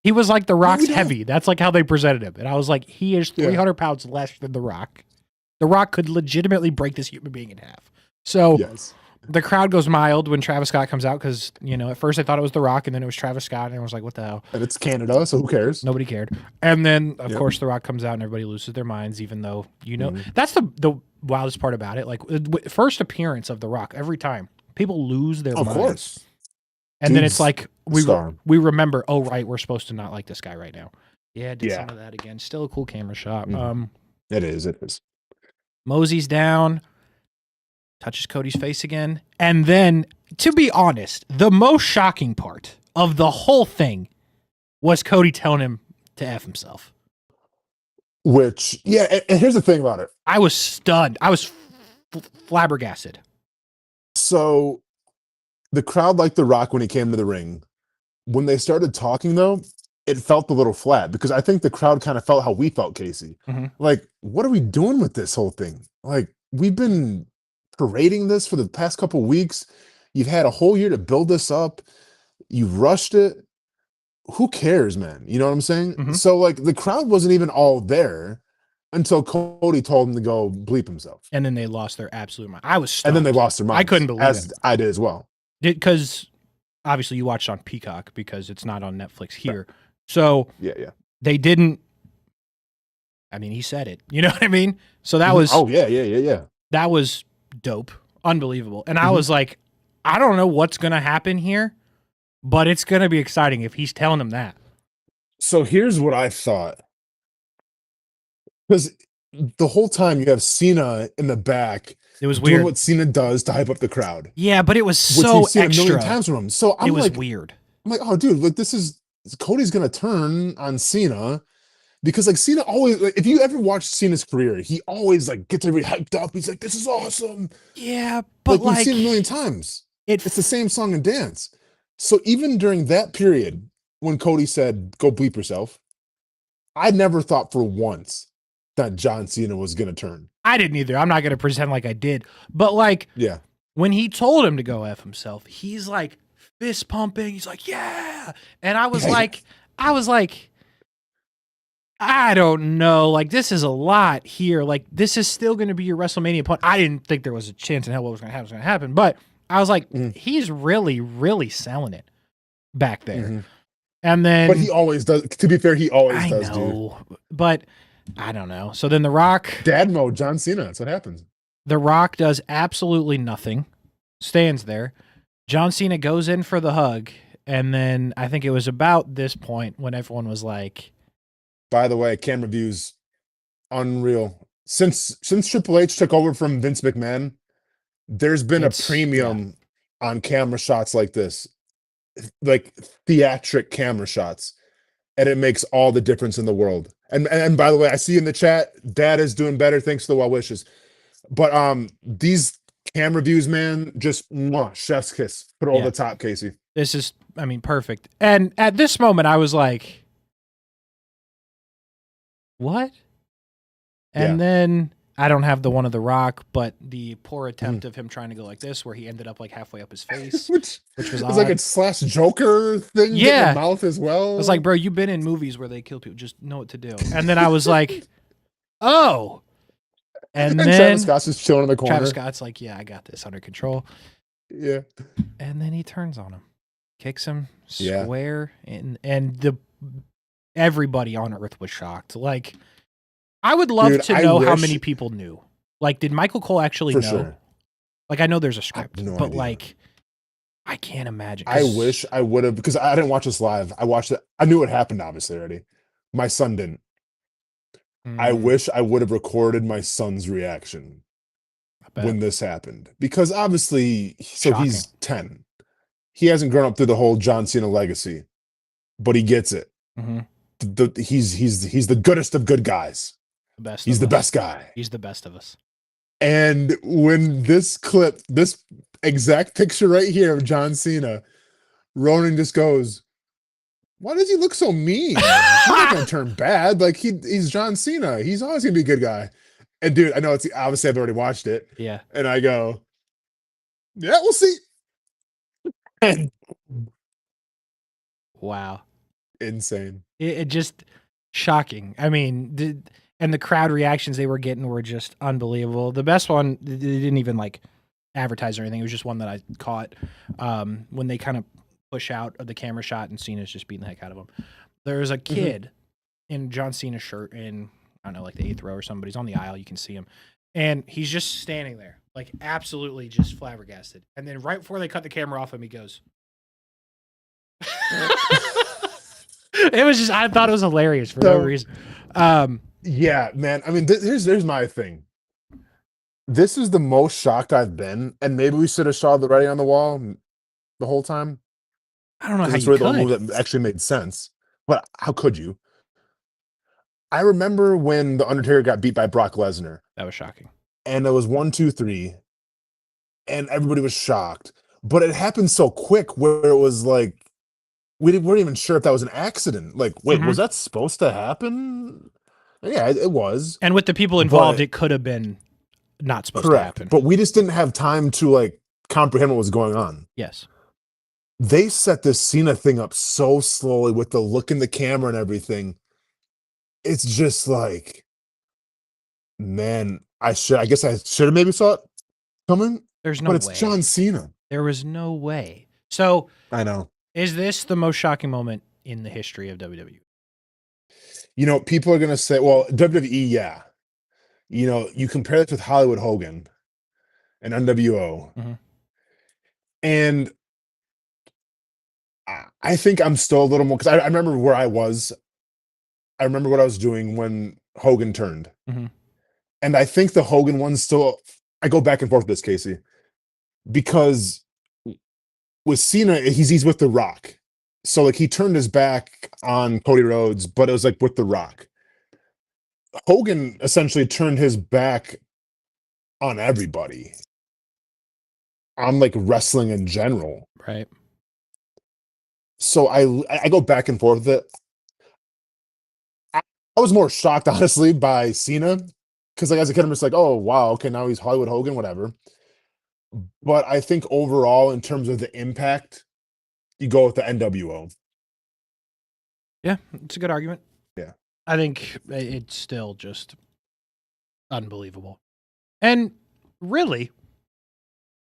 He was like The Rock's heavy. That's like how they presented him. And I was like, he is 300 pounds less than The Rock. The Rock could legitimately break this human being in half. So the crowd goes mild when Travis Scott comes out because, you know, at first I thought it was The Rock and then it was Travis Scott and I was like, what the hell? And it's Canada, so who cares? Nobody cared. And then, of course, The Rock comes out and everybody loses their minds, even though, you know, that's the wildest part about it. Like, first appearance of The Rock, every time, people lose their minds. Of course. And then it's like, we remember, oh, right, we're supposed to not like this guy right now. Yeah, did some of that again. Still a cool camera shot. It is. Mosey's down, touches Cody's face again. And then, to be honest, the most shocking part of the whole thing was Cody telling him to F himself. Which, and here's the thing about it. I was stunned. I was flabbergasted. So, the crowd liked The Rock when he came to the ring. When they started talking, though, it felt a little flat because I think the crowd kind of felt how we felt, Casey. Like, what are we doing with this whole thing? Like, we've been parading this for the past couple weeks. You've had a whole year to build this up. You've rushed it. Who cares, man? You know what I'm saying? Mhm. So like the crowd wasn't even all there until Cody told him to go bleep himself. And then they lost their absolute mind. I was stunned. And then they lost their minds. I couldn't believe as it. I did as well. Because obviously you watched on Peacock because it's not on Netflix here. So Yeah. they didn't. I mean, he said it. You know what I mean? So that was. Oh yeah. That was dope, unbelievable. And I Mhm. was like, I don't know what's gonna happen here, but it's gonna be exciting if he's telling him that. So here's what I thought. Because the whole time you have Cena in the back It was doing weird. what Cena does to hype up the crowd. Yeah, but it was Which so we've seen extra. a million times from him. So It was weird. I'm like, oh, dude, like this is Cody's gonna turn on Cena because like Cena always, like, if you ever watch Cena's career, he always like gets everybody hyped up. He's like, this is awesome. Yeah, but We've seen it a million times. It's the same song and dance. So even during that period when Cody said, "Go bleep yourself," I never thought for once that John Cena was gonna turn. I didn't either. I'm not gonna pretend like I did. But like Yeah. when he told him to go F himself, he's like fist pumping. He's like, yeah. And I was like, I don't know. Like, this is a lot here. Like, this is still going to be your WrestleMania point. I didn't think there was a chance in hell what was going to happen. But I was like, he's really, really selling it back there. Mhm. And then. But he always does. To be fair, he always does, dude. But I don't know. So then The Rock. Dad mode, John Cena. That's what happens. The Rock does absolutely nothing, stands there. John Cena goes in for the hug. And then I think it was about this point when everyone was like, by the way, camera views, unreal. Since Triple H took over from Vince McMahon, there's been a premium on camera shots like this, like theatric camera shots, and it makes all the difference in the world. And by the way, I see in the chat, Dad is doing better. Thanks for the well wishes. But these camera views, man, just chef's kiss. Put it over the top, Casey. This is, I mean, perfect. And at this moment, I was like, what? And then I don't have the one of The Rock, but the poor attempt of him trying to go like this, where he ended up like halfway up his face, which was odd. Like a slash Joker thing in the mouth as well. I was like, bro, you've been in movies where they kill people. Just know what to do. And then I was like, oh. And then Travis Scott's just chilling in the corner. Travis Scott's like, yeah, I got this under control. Yeah. And then he turns on him, kicks him square, and everybody on Earth was shocked. Like, I would love to know how many people knew. Like, did Michael Cole actually know? Sure. Like, I know there's a script, but idea. Like, I can't imagine. I wish I would have, because I didn't watch this live. I watched it. I knew what happened, obviously, already. My son didn't. I wish I would have recorded my son's reaction when this happened, because obviously, he's 10. He hasn't grown up through the whole John Cena legacy, but he gets it. Mm-hmm. He's the goodest of good guys. He's the best guy. He's the best of us. And when this exact picture right here of John Cena, Ronan just goes, why does he look so mean? He's not gonna turn bad. Like he's John Cena. He's always gonna be a good guy. And dude, I know it's obviously I've already watched it. Yeah. And I go, yeah, we'll see. And wow. Insane. It just shocking. I mean, and the crowd reactions they were getting were just unbelievable. The best one, they didn't even like advertise or anything. It was just one that I caught when they kind of push out of the camera shot and Cena's just beating the heck out of him. There's a kid in John Cena's shirt in, I don't know, like the 8th row or something, but he's on the aisle. You can see him. And he's just standing there, like absolutely just flabbergasted. And then right before they cut the camera off him, he goes. It was just, I thought it was hilarious for no reason. Yeah, man. I mean, here's my thing. This is the most shocked I've been, and maybe we should have saw the writing on the wall the whole time. I don't know how it's you really could. the only move that actually made sense. But how could you? I remember when The Undertaker got beat by Brock Lesnar. That was shocking. And it was 1, 2, 3. And everybody was shocked. But it happened so quick where it was like, we weren't even sure if that was an accident. Like, wait, was that supposed to happen? Yeah, it was. And with the people involved, it could have been not supposed to Correct. happen. But we just didn't have time to like comprehend what was going on. Yes. They set this Cena thing up so slowly with the look in the camera and everything. It's just like, man, I guess I should have maybe saw it coming. There's no but it's way. John Cena. There was no way. So I know. is this the most shocking moment in the history of WWE? You know, people are gonna say, well, WWE, yeah. You know, you compare this with Hollywood Hogan and NWO. Mhm. And I think I'm still a little more because I remember where I was. I remember what I was doing when Hogan turned. Mhm. And I think the Hogan one's still, I go back and forth with this, Casey, because with Cena, he's with The Rock. So like he turned his back on Cody Rhodes, but it was like with The Rock. Hogan essentially turned his back on everybody, on like wrestling in general. Right. So I go back and forth with it. I was more shocked, honestly, by Cena because like as a kid, I'm just like, oh wow, okay, now he's Hollywood Hogan, whatever. But I think overall, in terms of the impact, you go with the NWO. Yeah, it's a good argument. Yeah. I think it's still just unbelievable. And really,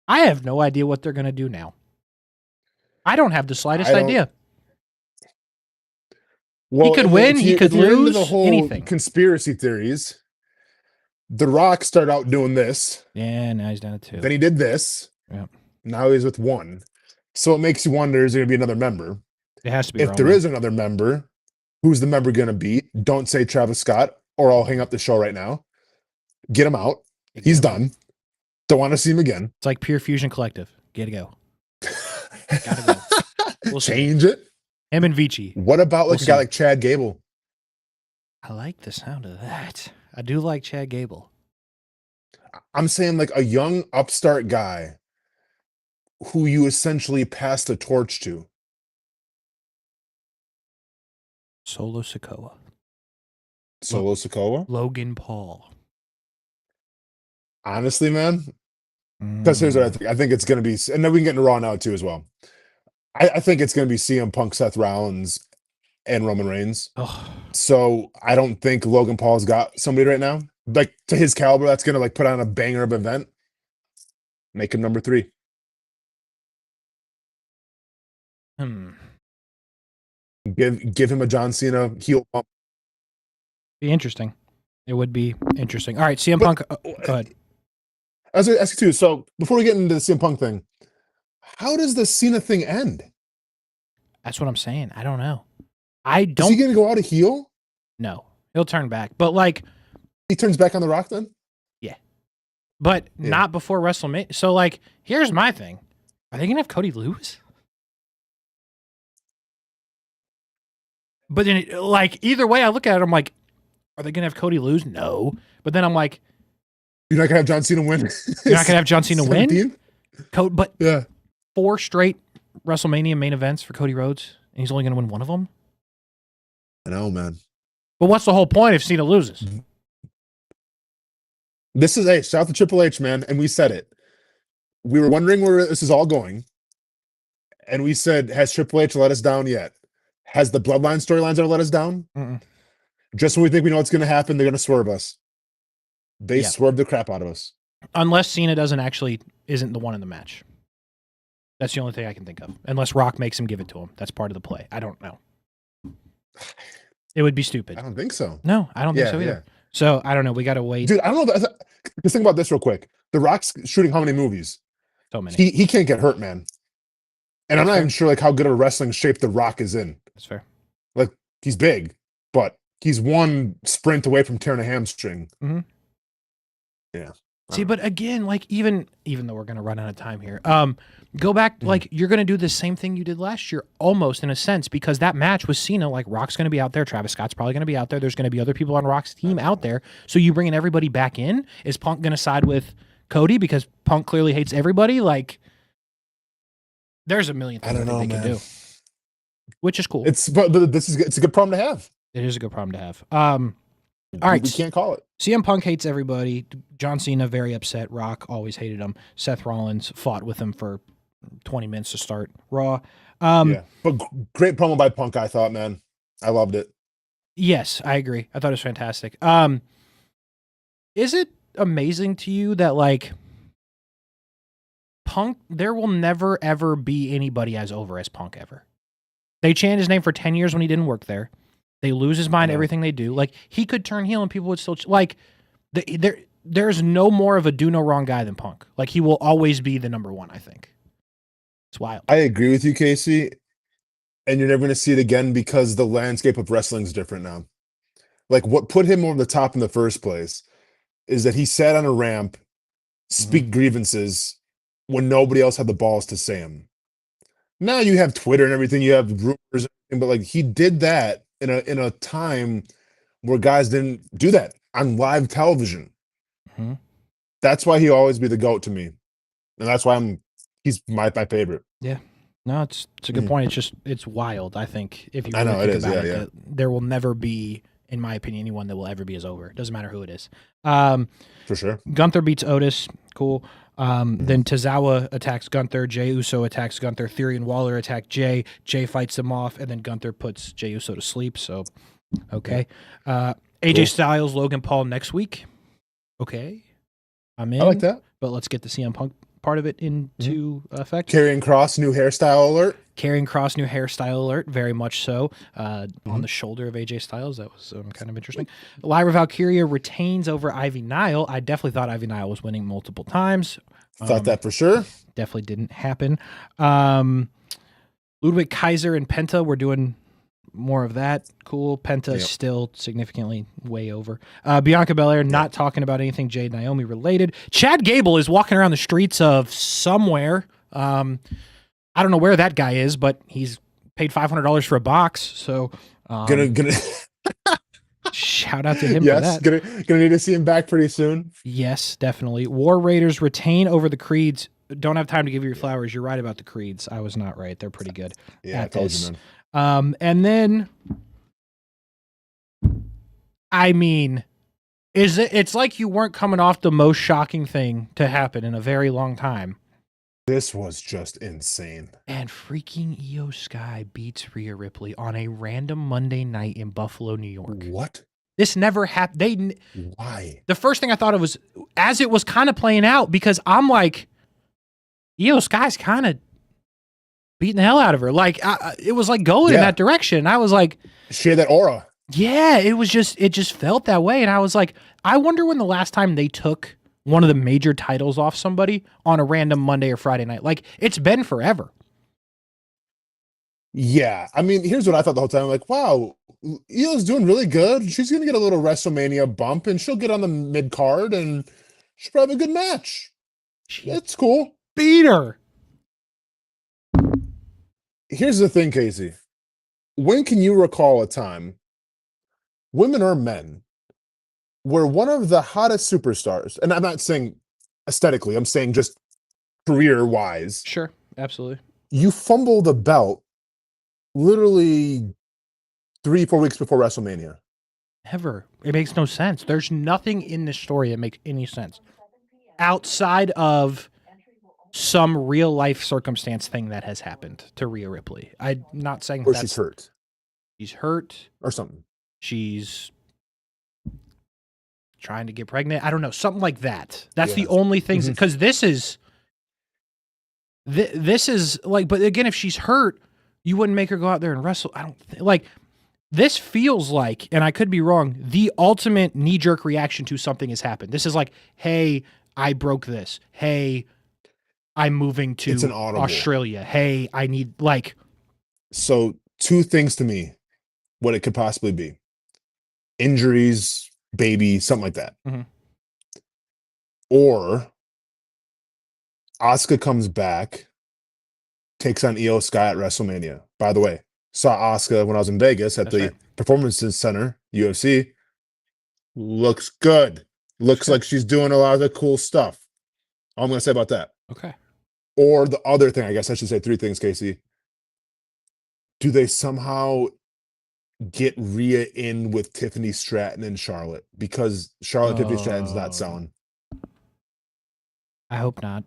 I have no idea what they're going to do now. I don't have the slightest idea. Well, he could win, he could lose, the whole anything. Conspiracy theories. The Rock started out doing this. Yeah, now he's done it too. Then he did this. Yeah. Now he's with one. So it makes you wonder, is there going to be another member? It has to be. If Roman. there is another member, who's the member going to be? Don't say Travis Scott, or I'll hang up the show right now. Get him out. He's done. Don't want to see him again. It's like Pure Fusion Collective. Gotta go. Gotta go. We'll change it. Him and Vici. What about like a guy like Chad Gable? I like the sound of that. I do like Chad Gable. I'm saying like a young upstart guy who you essentially pass the torch to. Solo Sikoa. Solo Sikoa? Logan Paul. Honestly, man, because here's what I think. I think it's going to be, and then we can get into Raw now too as well. I think it's going to be CM Punk, Seth Rollins, and Roman Reigns. Oh. So I don't think Logan Paul's got somebody right now, like to his caliber, that's going to like put on a banger of an event. Make him number 3. Give him a John Cena heel bump. Be interesting. It would be interesting. All right, CM Punk. Go ahead. I was going to ask you too. So before we get into the CM Punk thing, how does the Cena thing end? That's what I'm saying. I don't know. I don't. Is he going to go out a heel? No, he'll turn back. But like, he turns back on The Rock then? Yeah, but not before WrestleMania. So like, here's my thing: are they going to have Cody lose? But then, like, either way, I look at it, I'm like, are they going to have Cody lose? No. But then I'm like, you're not going to have John Cena win. You're not going to have John Cena win. But yeah, 4 straight WrestleMania main events for Cody Rhodes, and he's only going to win one of them. I know, man. But what's the whole point if Cena loses? This is shout out to Triple H, man, and we said it. We were wondering where this is all going, and we said, has Triple H let us down yet? Has the Bloodline storylines ever let us down? Mm-mm. Just when we think we know what's going to happen, they're going to swerve us. They swerved the crap out of us. Unless Cena isn't the one in the match. That's the only thing I can think of. Unless Rock makes him give it to him. That's part of the play. I don't know. It would be stupid. I don't think so. No, I don't think so either. So, I don't know. We got to wait. Dude, I don't know. Just think about this real quick. The Rock's shooting how many movies? So many. He can't get hurt, man. And I'm not even sure like how good of a wrestling shape The Rock is in. That's fair. Like, he's big, but he's one sprint away from tearing a hamstring. Mm-hmm. Yeah. See, but again, like even though we're gonna run out of time here, go back. Like you're gonna do the same thing you did last year, almost in a sense, because that match with Cena, like Rock's gonna be out there, Travis Scott's probably gonna be out there. There's gonna be other people on Rock's team out there. So you bringing everybody back in? Is Punk gonna side with Cody because Punk clearly hates everybody? Like, there's a million things they can do, which is cool. It's a good problem to have. It is a good problem to have. All right, we can't call it. CM Punk hates everybody. John Cena, very upset. Rock always hated him. Seth Rollins fought with him for 20 minutes to start Raw. Yeah, but great promo by Punk, I thought, man. I loved it. Yes, I agree. I thought it was fantastic. Is it amazing to you that, like, Punk, there will never, ever be anybody as over as Punk ever? They changed his name for 10 years when he didn't work there. They lose his mind, everything they do. Like, he could turn heel and people would still, like, there's no more of a do no wrong guy than Punk. Like, he will always be the number one, I think. It's wild. I agree with you, Casey. And you're never going to see it again because the landscape of wrestling is different now. Like, what put him over the top in the first place is that he sat on a ramp, speak grievances when nobody else had the balls to say them. Now you have Twitter and everything, you have rumors, and everything, but like he did that in a time where guys didn't do that on live television. Mm-hmm. That's why he'll always be the GOAT to me. And that's why he's my favorite. Yeah. No, it's a good point. It's wild, I think, if you I really know, think it is, about yeah, it. yeah. That there will never be, in my opinion, anyone that will ever be as over. Doesn't matter who it is. For sure. Gunther beats Otis. Cool. Then Tozawa attacks Gunther. Jey Uso attacks Gunther. Theory and Waller attack Jey. Jey fights them off, and then Gunther puts Jey Uso to sleep. So, okay. AJ Styles, Logan Paul next week. Okay. I'm in. I like that. But let's get the CM Punk part of it into effect. Karrion Kross, new hairstyle alert. Karrion Kross, new hairstyle alert, very much so. On the shoulder of AJ Styles, that was kind of interesting. Lyra Valkyria retains over Ivy Nile. I definitely thought Ivy Nile was winning multiple times. Thought that for sure. Definitely didn't happen. Ludwig Kaiser and Penta were doing more of that. Cool. Penta still significantly way over. Bianca Belair not talking about anything Jade Naomi related. Chad Gable is walking around the streets of somewhere. I don't know where that guy is, but he's paid $500 for a box. So Gonna shout out to him yes, for that. Gonna need to see him back pretty soon. Yes, definitely. War Raiders retain over the Creeds. Don't have time to give you your flowers. You're right about the Creeds. I was not right. They're pretty good. Yeah, I told you, man. And then, I mean, it's like you weren't coming off the most shocking thing to happen in a very long time. This was just insane. And freaking Iyo Sky beats Rhea Ripley on a random Monday night in Buffalo, New York. What? This never happened. Why? The first thing I thought of was, as it was kind of playing out, because I'm like, Iyo Sky's kind of beating the hell out of her. Like, it was like going in that direction. I was like, she had that aura. Yeah, it just felt that way. And I was like, I wonder when the last time they took one of the major titles off somebody on a random Monday or Friday night. Like, it's been forever. Yeah. I mean, here's what I thought the whole time. I'm like, wow, Io's doing really good. She's going to get a little WrestleMania bump and she'll get on the mid card and she'll probably have a good match. It's cool. Beat her. Here's the thing, Casey. When can you recall a time, women or men, where one of the hottest superstars, and I'm not saying aesthetically, I'm saying just career-wise. Sure, absolutely. You fumble the belt literally 3-4 weeks before WrestleMania. Never. It makes no sense. There's nothing in this story that makes any sense outside of some real life circumstance thing that has happened to Rhea Ripley. I'm not saying or she's hurt. She's hurt. Or something. She's trying to get pregnant. I don't know. Something like that. That's the only thing. Because this is like, but again, if she's hurt, you wouldn't make her go out there and wrestle. I don't like, this feels like, and I could be wrong, the ultimate knee-jerk reaction to something has happened. This is like, hey, I broke this. Hey, I'm moving to Australia. Hey, I need, like. So, two things to me, what it could possibly be. Injuries, baby, something like that. Mm-hmm. Or Asuka comes back, takes on Iyo Sky at WrestleMania. By the way, saw Asuka when I was in Vegas at the Performance Center, UFC. Looks good. Looks like she's doing a lot of the cool stuff. All I'm going to say about that. Okay. Or the other thing, I guess I should say three things, Casey. Do they somehow get Rhea in with Tiffany Stratton and Charlotte, because Charlotte Tiffany Stratton's not selling. I hope not.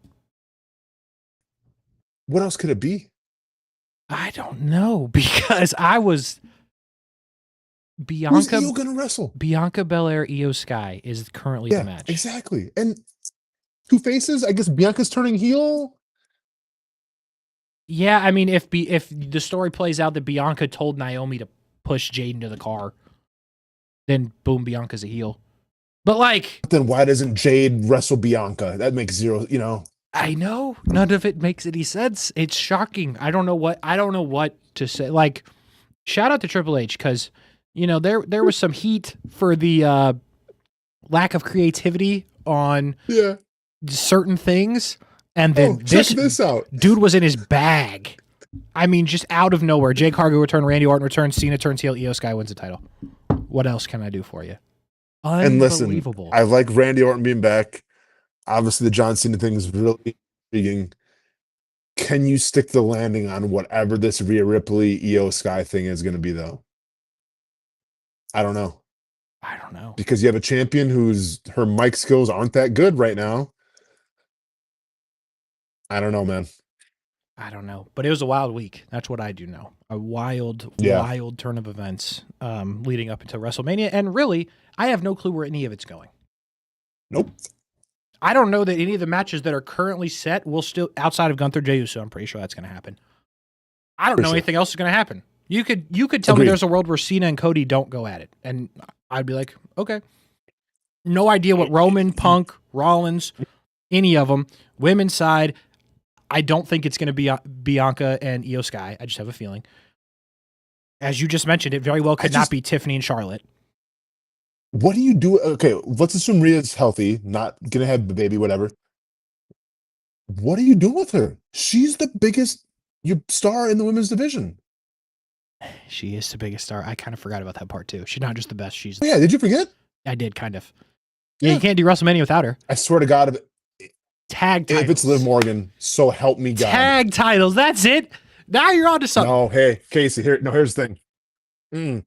What else could it be? I don't know, because Who's Iyo gonna wrestle? Bianca Belair, Iyo Sky is currently the match. Exactly. And two faces. I guess Bianca's turning heel. Yeah, I mean, if the story plays out that Bianca told Naomi to push Jade into the car, then boom, Bianca's a heel. But like, then why doesn't Jade wrestle Bianca? That makes zero. I know none of it makes any sense. It's shocking. I don't know what to say. Like, shout out to Triple H, because there was some heat for the lack of creativity on certain things, and then check this out. Dude was in his bag. I mean, just out of nowhere. Jake Cargill returned, Randy Orton returned, Cena turns heel, Iyo Sky wins the title. What else can I do for you? And listen, I like Randy Orton being back. Obviously, the John Cena thing is really intriguing. Can you stick the landing on whatever this Rhea Ripley, Iyo Sky thing is going to be, though? I don't know. Because you have a champion her mic skills aren't that good right now. I don't know, man. I don't know. But it was a wild week. That's what I do know. A wild turn of events leading up into WrestleMania. And really, I have no clue where any of it's going. Nope. I don't know that any of the matches that are currently set will still, outside of Gunther Jey Uso, I'm pretty sure that's going to happen. I don't know anything else is going to happen. You could tell me there's a world where Cena and Cody don't go at it, and I'd be like, okay. No idea what Roman, Punk, Rollins, any of them. Women's side, I don't think it's going to be Bianca and Iyo Sky. I just have a feeling. As you just mentioned, it very well could not be Tiffany and Charlotte. What do you do? Okay, let's assume Rhea's healthy, not going to have the baby, whatever. What are you doing with her? She's the biggest star in the women's division. She is the biggest star. I kind of forgot about that part, too. She's not just the best. She's did you forget? I did, kind of. Yeah, you can't do WrestleMania without her. I swear to God, tag titles. If it's Liv Morgan, so help me God. Tag titles, that's it. Now you're on to something. No, hey, Casey, here's the thing.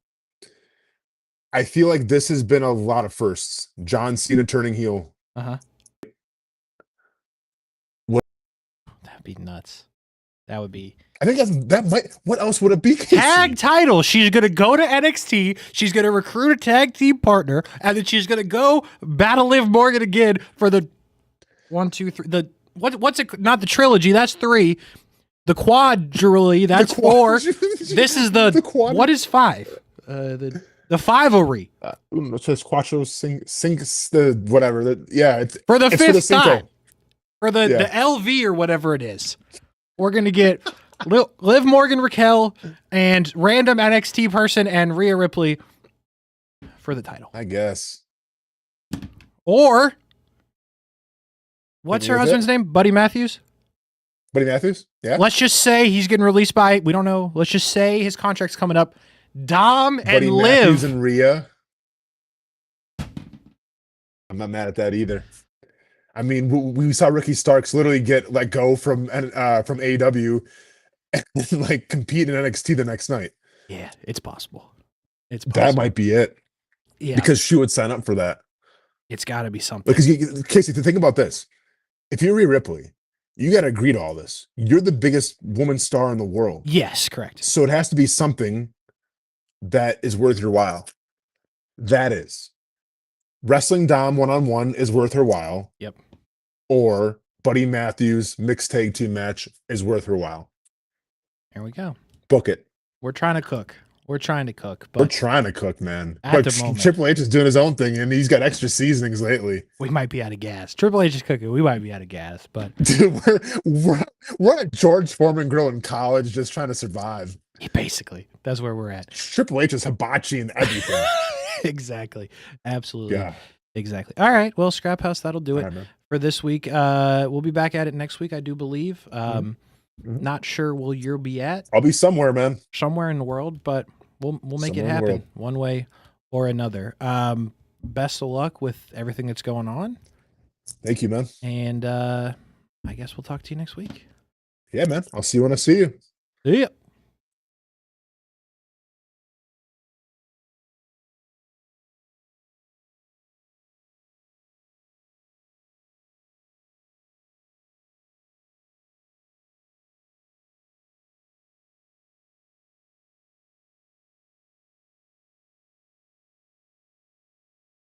I feel like this has been a lot of firsts. John Cena turning heel. That'd be nuts. That would be. I think that might. What else would it be? Casey? Tag title. She's gonna go to NXT. She's gonna recruit a tag team partner, and then she's gonna go battle Liv Morgan again for the 1, 2, 3. The what's it? Not the trilogy. That's 3. The quadrilogy. That's 4. This is the what is 5? The 5-o-re. It says Quattro Cinques, the whatever. It's for the 5th time. For the Yeah. LV or whatever it is. We're going to get Liv Morgan, Raquel, and random NXT person and Rhea Ripley for the title. I guess. Or, what's her husband's name? Buddy Matthews? Buddy Matthews? Yeah. Let's just say he's getting released by, we don't know. Let's just say his contract's coming up. Dom and Buddy Liv. Matthews and Rhea. I'm not mad at that either. I mean, we saw Ricky Starks literally get let go from AEW and like compete in NXT the next night. Yeah, it's possible. That might be it. Yeah, because she would sign up for that. It's got to be something. Because Casey, think about this: if you're Rhea Ripley, you got to agree to all this. You're the biggest woman star in the world. Yes, correct. So it has to be something that is worth your while. That is. Wrestling Dom one-on-one is worth her while. Yep. Or Buddy Matthews mixed tag team match is worth her while. There we go. Book it. We're trying to cook. But We're trying to cook, man. At But the moment, Triple H is doing his own thing, and he's got extra seasonings lately. we might be out of gas. Triple H is cooking. We might be out of gas, but Dude, we're at George Foreman Grill in college just trying to survive. basically, that's where we're at. Triple H is hibachi and everything. Exactly. Absolutely. Yeah. Exactly. All right. Well, Scraphouse, that'll do it All right, man. for this week. We'll be back at it next week, I do believe. Not sure where you'll be at. I'll be somewhere, man. Somewhere in the world, but we'll make it Somewhere in the happen world. one way or another. Best of luck with everything that's going on. Thank you, man. And I guess we'll talk to you next week. Yeah, man. I'll see you when I see you. See ya.